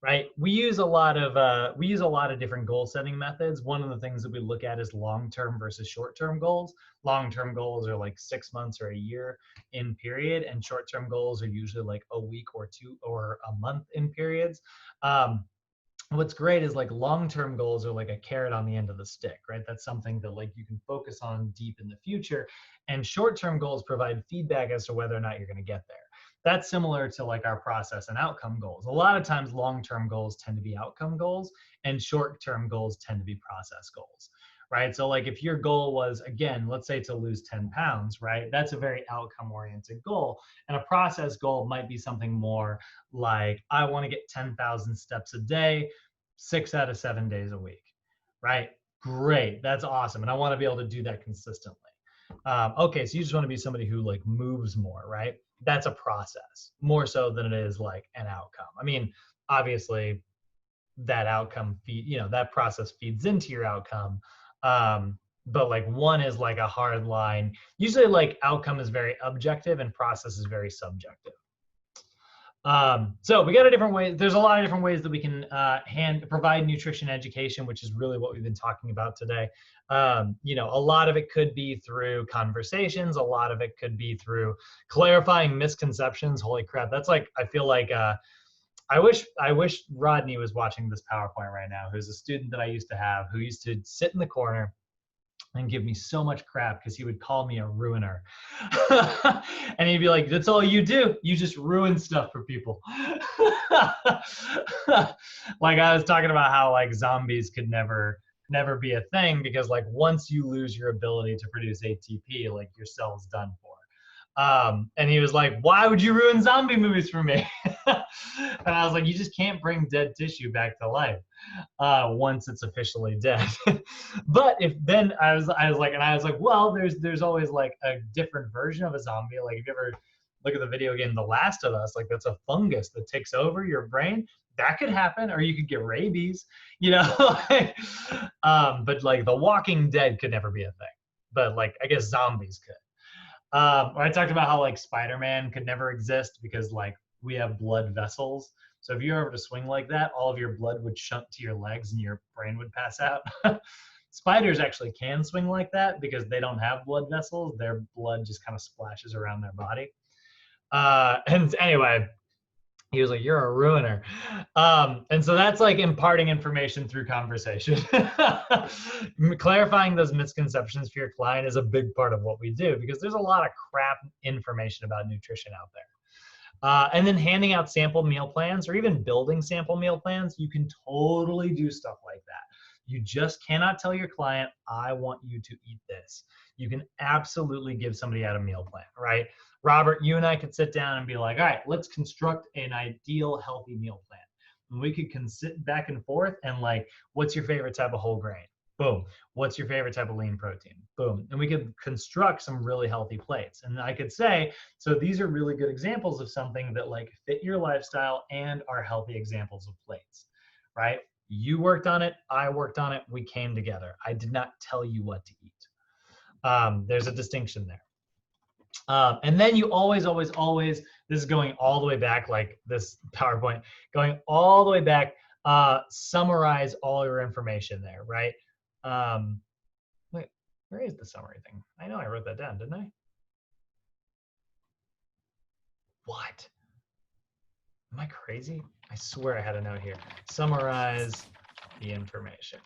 right? We use a lot of different goal setting methods. One of the things that we look at is long-term versus short-term goals. Long-term goals are like 6 months or a year in period, and short-term goals are usually like a week or two or a month in periods. What's great is like long-term goals are like a carrot on the end of the stick, right? That's something that like you can focus on deep in the future, and short-term goals provide feedback as to whether or not you're going to get there. That's similar to like our process and outcome goals. A lot of times long-term goals tend to be outcome goals, and short-term goals tend to be process goals, right? So like if your goal was, again, let's say to lose 10 pounds, right? That's a very outcome-oriented goal. And a process goal might be something more like, I want to get 10,000 steps a day, 6 out of 7 days a week, right? Great, that's awesome. And I want to be able to do that consistently. Okay, so you just want to be somebody who like moves more, right? That's a process more so than it is like an outcome. I mean, obviously that outcome that process feeds into your outcome. But like one is like a hard line. Usually like outcome is very objective and process is very subjective. So we got a different way. There's a lot of different ways that we can provide nutrition education, which is really what we've been talking about today. A lot of it could be through conversations. A lot of it could be through clarifying misconceptions. Holy crap. That's like, I feel like, I wish Rodney was watching this PowerPoint right now, who's a student that I used to have, who used to sit in the corner and give me so much crap because he would call me a ruiner. And he'd be like, that's all you do. You just ruin stuff for people. Like I was talking about how like zombies could never be a thing because like once you lose your ability to produce ATP, like your cell's done for. And he was like, why would you ruin zombie movies for me? And I was like, you just can't bring dead tissue back to life once it's officially dead. But if then I was like, well, there's always like a different version of a zombie. Like if you ever look at the video game The Last of Us, like that's a fungus that takes over your brain. That could happen, or you could get rabies, but like The Walking Dead could never be a thing. But like I guess zombies could. Or I talked about how like Spider-Man could never exist because like we have blood vessels. So if you were ever to swing like that, all of your blood would shunt to your legs and your brain would pass out. Spiders actually can swing like that because they don't have blood vessels. Their blood just kind of splashes around their body. And anyway, he was like, you're a ruiner. And so that's like imparting information through conversation. Clarifying those misconceptions for your client is a big part of what we do because there's a lot of crap information about nutrition out there. And then handing out sample meal plans or even building sample meal plans, you can totally do stuff like that. You just cannot tell your client, I want you to eat this. You can absolutely give somebody out a meal plan, right? Robert, you and I could sit down and be like, all right, let's construct an ideal healthy meal plan. And we could sit back and forth and like, what's your favorite type of whole grain? Boom. What's your favorite type of lean protein? Boom. And we could construct some really healthy plates. And I could say, so these are really good examples of something that like fit your lifestyle and are healthy examples of plates, right? You worked on it. I worked on it. We came together. I did not tell you what to eat. There's a distinction there. And then you always, this is going all the way back, like this PowerPoint, going all the way back, summarize all your information there, right? Wait, where is the summary thing? I know I wrote that down, didn't I? What? Am I crazy? I swear I had a note here. Summarize the information.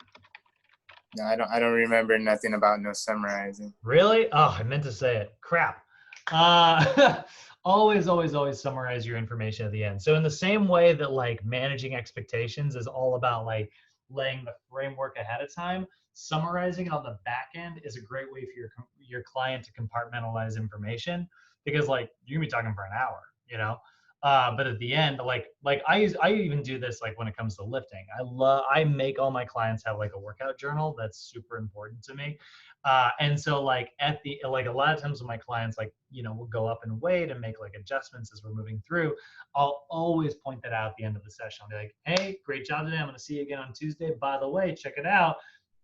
No, I don't remember nothing about no summarizing. Really? Oh, I meant to say it. Crap. Always summarize your information at the end. So in the same way that like managing expectations is all about like laying the framework ahead of time, summarizing it on the back end is a great way for your client to compartmentalize information because like you're gonna be talking for an hour, but at the end, like I even do this like when it comes to lifting. I make all my clients have like a workout journal. That's super important to me. And so like a lot of times when my clients like, will go up in weight and make like adjustments as we're moving through, I'll always point that out at the end of the session. I'll be like, hey, great job today. I'm going to see you again on Tuesday. By the way, check it out.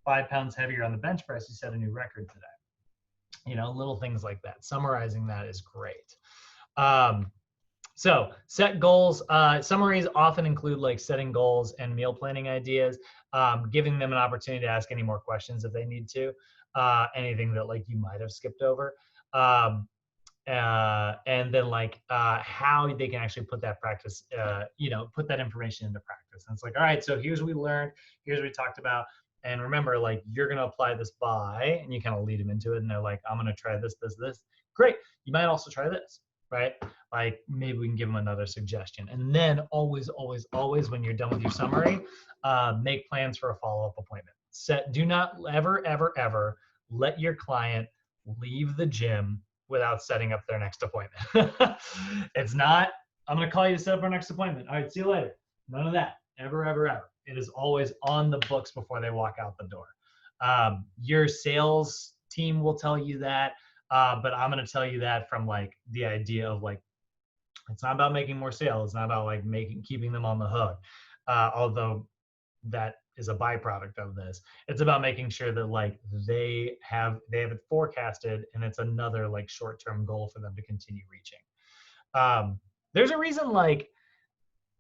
5 pounds heavier on the bench press. You set a new record today. Little things like that. Summarizing that is great. So set goals. Summaries often include like setting goals and meal planning ideas, giving them an opportunity to ask any more questions if they need to, anything that like you might have skipped over. And then like how they can actually put that practice, put that information into practice. And it's like, all right, so here's what we learned, here's what we talked about. And remember, like, you're going to apply this by, and you kind of lead them into it. And they're like, I'm going to try this, this, this. Great. You might also try this, right? Like maybe we can give them another suggestion. And then always, always, always, when you're done with your summary, make plans for a follow-up appointment. Do not ever, ever, ever let your client leave the gym without setting up their next appointment. It's not, I'm going to call you to set up our next appointment. All right, see you later. None of that. Ever, ever, ever. It is always on the books before they walk out the door. Your sales team will tell you that, but I'm going to tell you that from like the idea of like, it's not about making more sales. It's not about like keeping them on the hook. Although that is a byproduct of this. It's about making sure that like they have it forecasted, and it's another like short-term goal for them to continue reaching. There's a reason like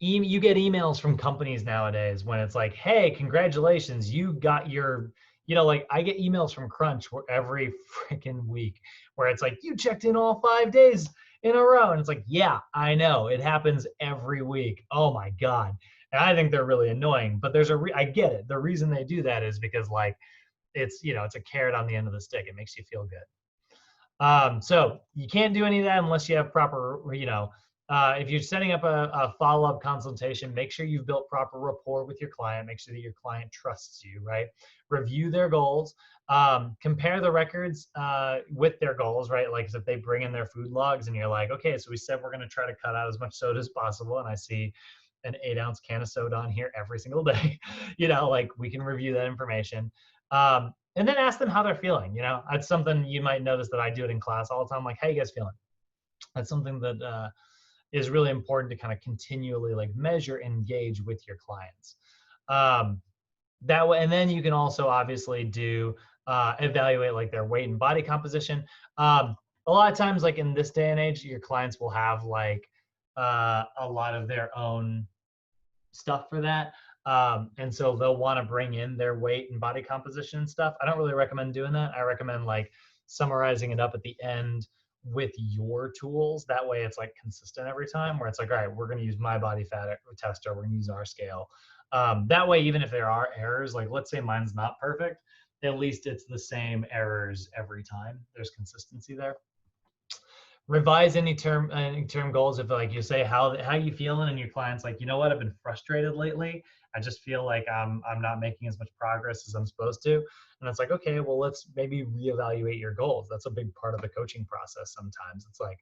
you get emails from companies nowadays when it's like, hey, congratulations, you got your, like I get emails from Crunch every freaking week where it's like, you checked in all 5 days in a row. And it's like, yeah, I know, it happens every week. Oh my God. And I think they're really annoying, but I get it. The reason they do that is because like, it's a carrot on the end of the stick. It makes you feel good. So you can't do any of that unless you have proper, if you're setting up a follow-up consultation, make sure you've built proper rapport with your client. Make sure that your client trusts you, right? Review their goals. Compare the records with their goals, right? Like if they bring in their food logs and you're like, okay, so we said we're going to try to cut out as much soda as possible, and I see an 8-ounce can of soda on here every single day. Like we can review that information. And then ask them how they're feeling. That's something you might notice that I do it in class all the time. Like, how you guys feeling? That's something that is really important to kind of continually like measure and engage with your clients. That way, and then you can also obviously do evaluate like their weight and body composition. A lot of times, like in this day and age, your clients will have like a lot of their own stuff for that. And so they'll want to bring in their weight and body composition and stuff. I don't really recommend doing that. I recommend like summarizing it up at the end with your tools. That way it's like consistent every time, where it's like, all right, we're going to use my body fat tester. We're going to use our scale. That way, even if there are errors, like let's say mine's not perfect, at least it's the same errors every time. There's consistency there. Revise any term goals. If like you say how you feeling, and your client's like, you know what, I've been frustrated lately. I just feel like I'm not making as much progress as I'm supposed to. And it's like, okay, well, let's maybe reevaluate your goals. That's a big part of the coaching process. Sometimes it's like,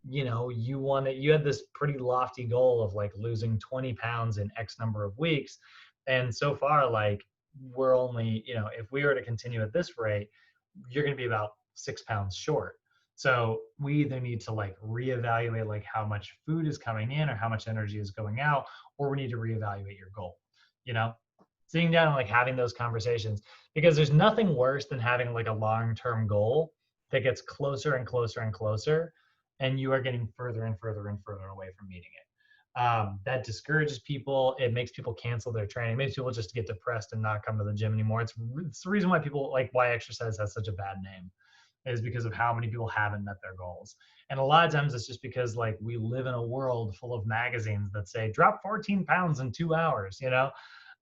you had this pretty lofty goal of like losing 20 pounds in X number of weeks. And so far, like we're only, if we were to continue at this rate, you're going to be about 6 pounds short. So we either need to like reevaluate like how much food is coming in or how much energy is going out, or we need to reevaluate your goal, sitting down and like having those conversations, because there's nothing worse than having like a long-term goal that gets closer and closer and closer, and you are getting further and further and further away from meeting it. That discourages people. It makes people cancel their training. It makes people just get depressed and not come to the gym anymore. It's the reason why why exercise has such a bad name, is because of how many people haven't met their goals. And a lot of times it's just because like we live in a world full of magazines that say drop 14 pounds in 2 hours,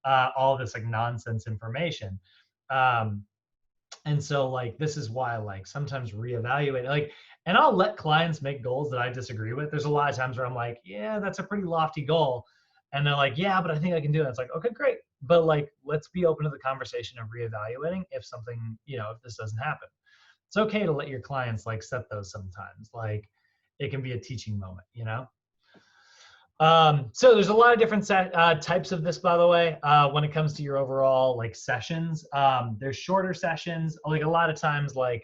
all this like nonsense information. And so like, this is why like sometimes reevaluate, like, and I'll let clients make goals that I disagree with. There's a lot of times where I'm like, yeah, that's a pretty lofty goal. And they're like, yeah, but I think I can do it. It's like, okay, great. But like, let's be open to the conversation of reevaluating if something, if this doesn't happen. It's okay to let your clients like set those sometimes. Like it can be a teaching moment, So there's a lot of different types of this, by the way, when it comes to your overall like sessions. There's shorter sessions, like a lot of times, like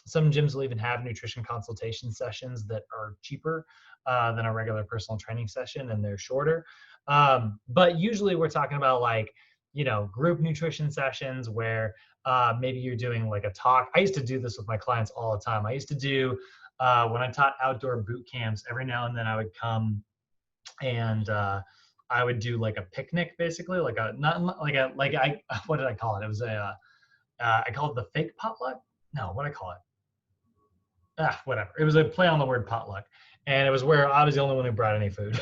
some gyms will even have nutrition consultation sessions that are cheaper than a regular personal training session, and they're shorter. But usually we're talking about like, you know, group nutrition sessions where maybe you're doing like a talk. I used to do this with my clients all the time. I used to do, when I taught outdoor boot camps, every now and then I would come and I would do like a picnic, basically, like a not like a like I what did I call it? It was a I call it the fake potluck. No, what did I call it? Whatever. It was a play on the word potluck, and it was where I was the only one who brought any food.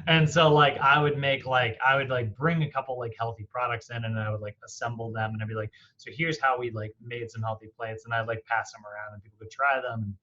And so like I would bring a couple like healthy products in, and I would like assemble them, and I'd be like, so here's how we like made some healthy plates, and I'd like pass them around, and people could try them, and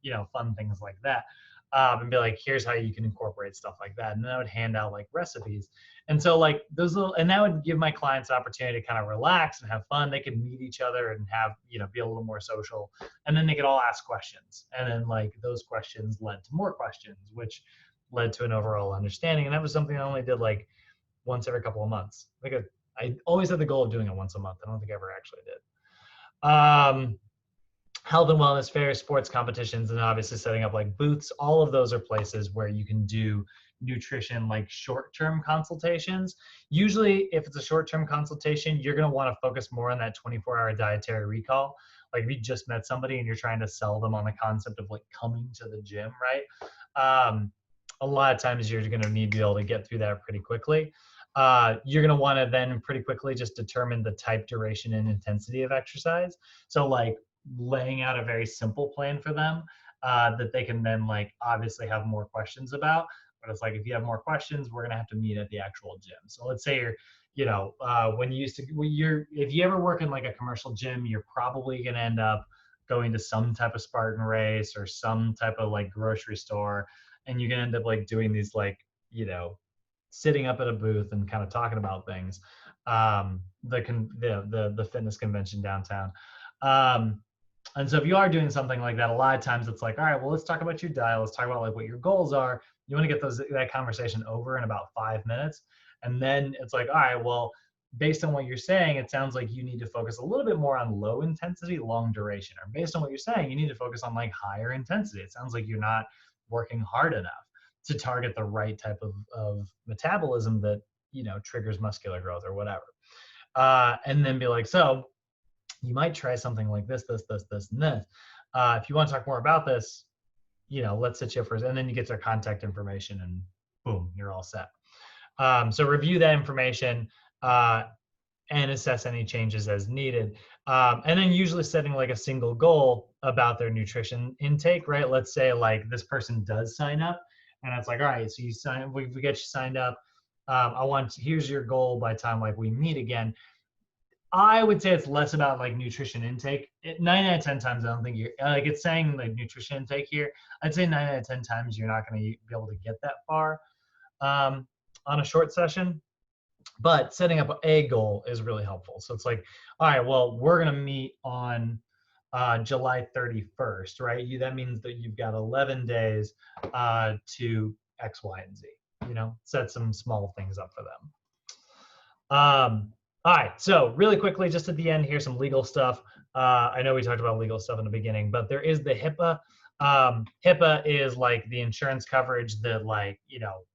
you know, fun things like that. And be like, here's how you can incorporate stuff like that. And then I would hand out like recipes. And so like those little, and that would give my clients the opportunity to kind of relax and have fun. They could meet each other and have, you know, be a little more social. And then they could all ask questions. And then like those questions led to more questions, which led to an overall understanding. And that was something I only did like once every couple of months. Like I always had the goal of doing it once a month. I don't think I ever actually did. Health and wellness fairs, sports competitions, and obviously setting up like booths. All of those are places where you can do nutrition, like short-term consultations. Usually if it's a short-term consultation, you're going to want to focus more on that 24-hour dietary recall. Like if you just met somebody and you're trying to sell them on the concept of like coming to the gym, right? A lot of times you're going to need to be able to get through that pretty quickly. You're going to want to then pretty quickly just determine the type, duration, and intensity of exercise. So like laying out a very simple plan for them that they can then like obviously have more questions about. But it's like, if you have more questions, we're gonna have to meet at the actual gym. So let's say you're, you know, if you ever work in like a commercial gym, you're probably gonna end up going to some type of Spartan race or some type of like grocery store, and you're gonna end up like doing these like, you know, sitting up at a booth and kind of talking about things. The fitness convention downtown. And so if you are doing something like that, a lot of times it's like, all right, well, let's talk about your diet. Let's talk about like what your goals are. You want to get that conversation over in about 5 minutes. And then it's like, all right, well, based on what you're saying, it sounds like you need to focus a little bit more on low intensity, long duration. Or based on what you're saying, you need to focus on like higher intensity. It sounds like you're not working hard enough to target the right type of metabolism that, you know, triggers muscular growth or whatever. And then be like, so you might try something like this, and this. If you want to talk more about this, you know, let's sit you up first. And then you get their contact information and boom, you're all set. So review that information and assess any changes as needed. And then usually setting like a single goal about their nutrition intake, right? Let's say like this person does sign up and it's like, all right, so we get you signed up. Here's your goal by the time like we meet again. I would say it's less about like nutrition intake. 9 out of 10 times, I don't think you're like, it's saying like nutrition intake here. I'd say 9 out of 10 times you're not going to be able to get that far on a short session. But setting up a goal is really helpful. So it's like, all right, well, we're going to meet on July 31st, right? That means that you've got 11 days to X, Y, and Z. You know, set some small things up for them. All right, so really quickly, just at the end here, some legal stuff. I know we talked about legal stuff in the beginning, but there is the HIPAA. HIPAA is like the insurance coverage that, like, you know,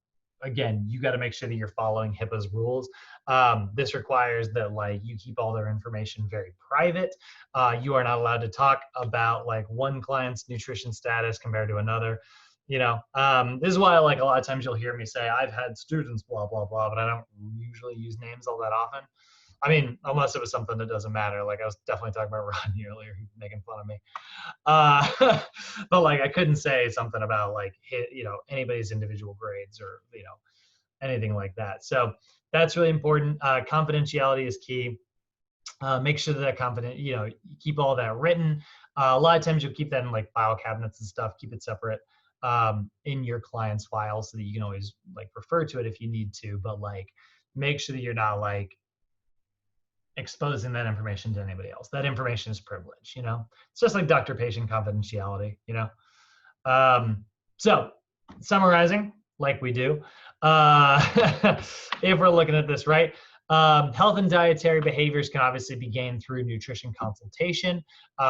again, you got to make sure that you're following HIPAA's rules. This requires that like you keep all their information very private. You are not allowed to talk about like one client's nutrition status compared to another. You know, this is why like a lot of times you'll hear me say I've had students blah blah blah, but I don't usually use names all that often. I mean, unless it was something that doesn't matter. Like I was definitely talking about Rodney earlier, making fun of me. But like I couldn't say something about like, you know, anybody's individual grades or, you know, anything like that. So that's really important. Confidentiality is key. Make sure that you know, keep all that written. A lot of times you'll keep that in like file cabinets and stuff. Keep it separate in your client's file so that you can always like refer to it if you need to. But like, make sure that you're not like exposing that information to anybody else. That information is privileged, you know? It's just like doctor-patient confidentiality, you know? So summarizing, like we do, if we're looking at this, right? Health and dietary behaviors can obviously be gained through nutrition consultation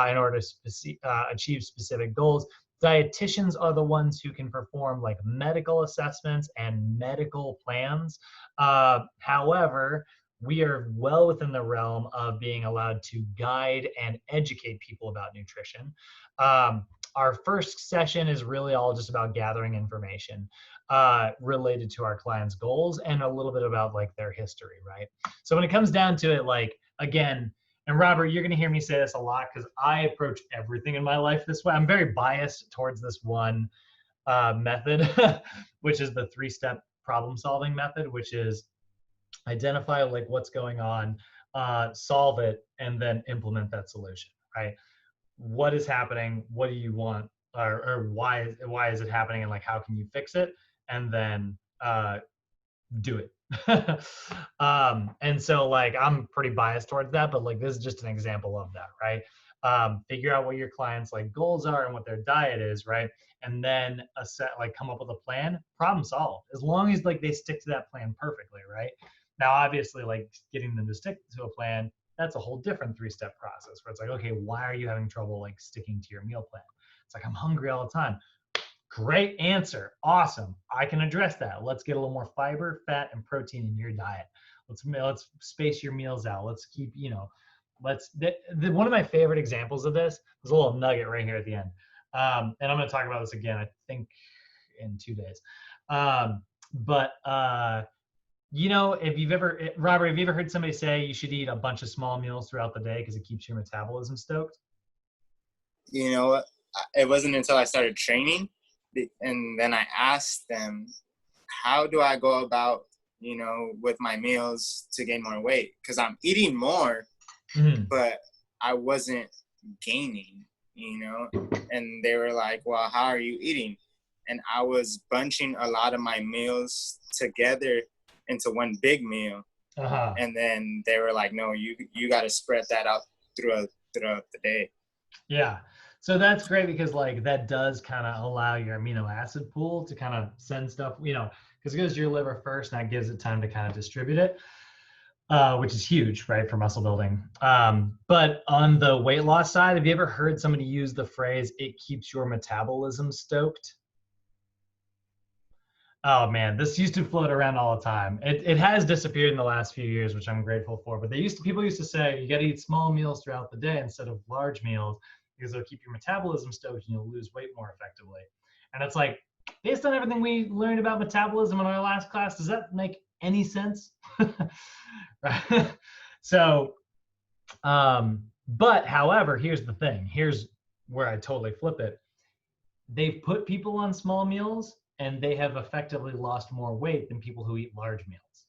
in order to achieve specific goals. Dietitians are the ones who can perform like medical assessments and medical plans. However, we are well within the realm of being allowed to guide and educate people about nutrition. Our first session is really all just about gathering information related to our clients' goals and a little bit about like their history, right? So when it comes down to it, like, again, and Robert, you're going to hear me say this a lot because I approach everything in my life this way. I'm very biased towards this one method, which is the 3-step problem solving method, which is identify like what's going on, solve it, and then implement that solution, right? What is happening? What do you want? Or why is it happening? And like, how can you fix it? And then do it. And so like, I'm pretty biased towards that, but like, this is just an example of that, right? Figure out what your clients like goals are and what their diet is, right? And then come up with a plan, problem solved, as long as like they stick to that plan perfectly, right? Now, obviously, like getting them to stick to a plan, that's a whole different 3-step process where it's like, okay, why are you having trouble like sticking to your meal plan? It's like, I'm hungry all the time. Great answer. Awesome. I can address that. Let's get a little more fiber, fat, and protein in your diet. Let's space your meals out. Let's keep, one of my favorite examples of this is a little nugget right here at the end. And I'm going to talk about this again, I think in 2 days. If you've ever, Robert, have you ever heard somebody say you should eat a bunch of small meals throughout the day because it keeps your metabolism stoked? You know what? It wasn't until I started training, and then I asked them, how do I go about, with my meals to gain more weight? Because I'm eating more, but I wasn't gaining, And they were like, well, how are you eating? And I was bunching a lot of my meals together into one big meal. And then they were like, no, you got to spread that out throughout the day. Yeah. So that's great because like that does kind of allow your amino acid pool to kind of send stuff, because it goes to your liver first and that gives it time to kind of distribute it, which is huge, right, for muscle building. But on the weight loss side, have you ever heard somebody use the phrase, it keeps your metabolism stoked? Oh man, this used to float around all the time. It has disappeared in the last few years, which I'm grateful for. But people used to say you got to eat small meals throughout the day instead of large meals because it'll keep your metabolism stoked and you'll lose weight more effectively. And it's like, based on everything we learned about metabolism in our last class, does that make any sense? Right? So, but however, here's the thing. Here's where I totally flip it. They've put people on small meals and they have effectively lost more weight than people who eat large meals.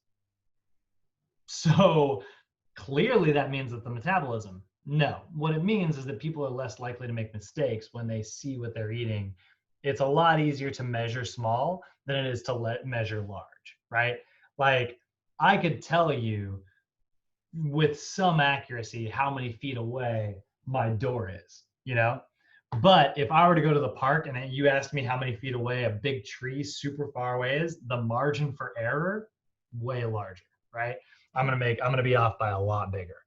So clearly that means that the metabolism, no. What it means is that people are less likely to make mistakes when they see what they're eating. It's a lot easier to measure small than it is to measure large, right? Like I could tell you with some accuracy how many feet away my door is, But if I were to go to the park and you asked me how many feet away a big tree super far away is, the margin for error, way larger, right? I'm gonna be off by a lot bigger.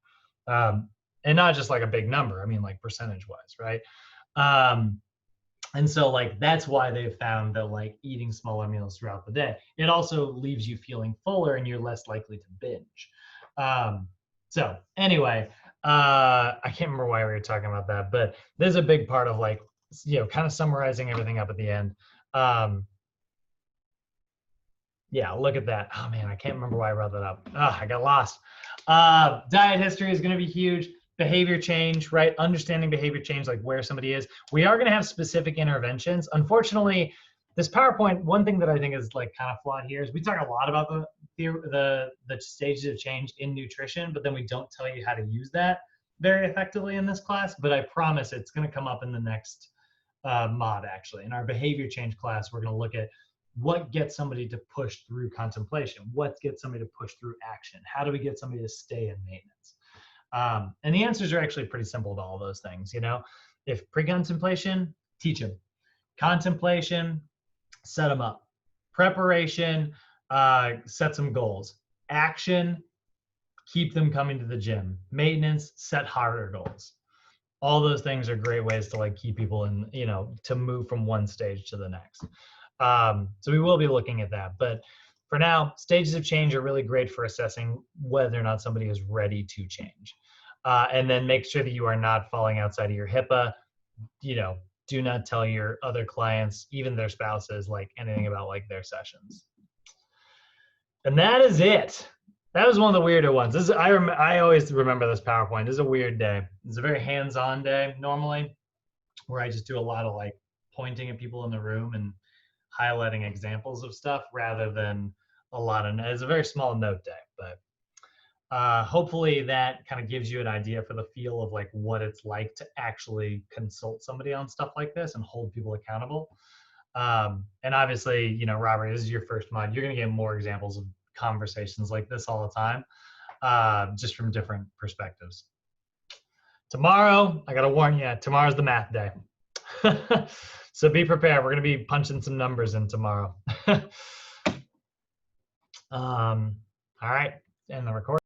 And not just like a big number, I mean like percentage wise, right? And so like, that's why they've found that like eating smaller meals throughout the day, it also leaves you feeling fuller and you're less likely to binge. So anyway, I can't remember why we were talking about that, but there's a big part of like, kind of summarizing everything up at the end. Yeah, look at that. Oh man, I can't remember why I brought that up. I got lost. Diet history is going to be huge. Behavior change, right? Understanding behavior change, like where somebody is. We are going to have specific interventions. Unfortunately, this PowerPoint, one thing that I think is like kind of flawed here is we talk a lot about the stages of change in nutrition, but then we don't tell you how to use that very effectively in this class. But I promise it's going to come up in the next mod, actually. In our behavior change class, we're going to look at what gets somebody to push through contemplation, what gets somebody to push through action, how do we get somebody to stay in maintenance. And the answers are actually pretty simple to all those things. If pre-contemplation, teach them. Contemplation, set them up. Preparation, set some goals. Action, keep them coming to the gym. Maintenance, set harder goals. All those things are great ways to like keep people in, you know, to move from one stage to the next. So we will be looking at that. But for now, stages of change are really great for assessing whether or not somebody is ready to change. And then make sure that you are not falling outside of your HIPAA. You know, do not tell your other clients, even their spouses, like anything about like their sessions. And that is it. That was one of the weirder ones. This is, I always remember this PowerPoint. This is a weird day. It's a very hands-on day normally, where I just do a lot of like pointing at people in the room and highlighting examples of stuff rather than a lot of, it's a very small note day, but hopefully that kind of gives you an idea for the feel of like what it's like to actually consult somebody on stuff like this and hold people accountable. And obviously, you know, Robert, this is your first mod. You're going to get more examples of conversations like this all the time, just from different perspectives. Tomorrow, I got to warn you, tomorrow's the math day. So be prepared. We're going to be punching some numbers in tomorrow. All right, and the recording.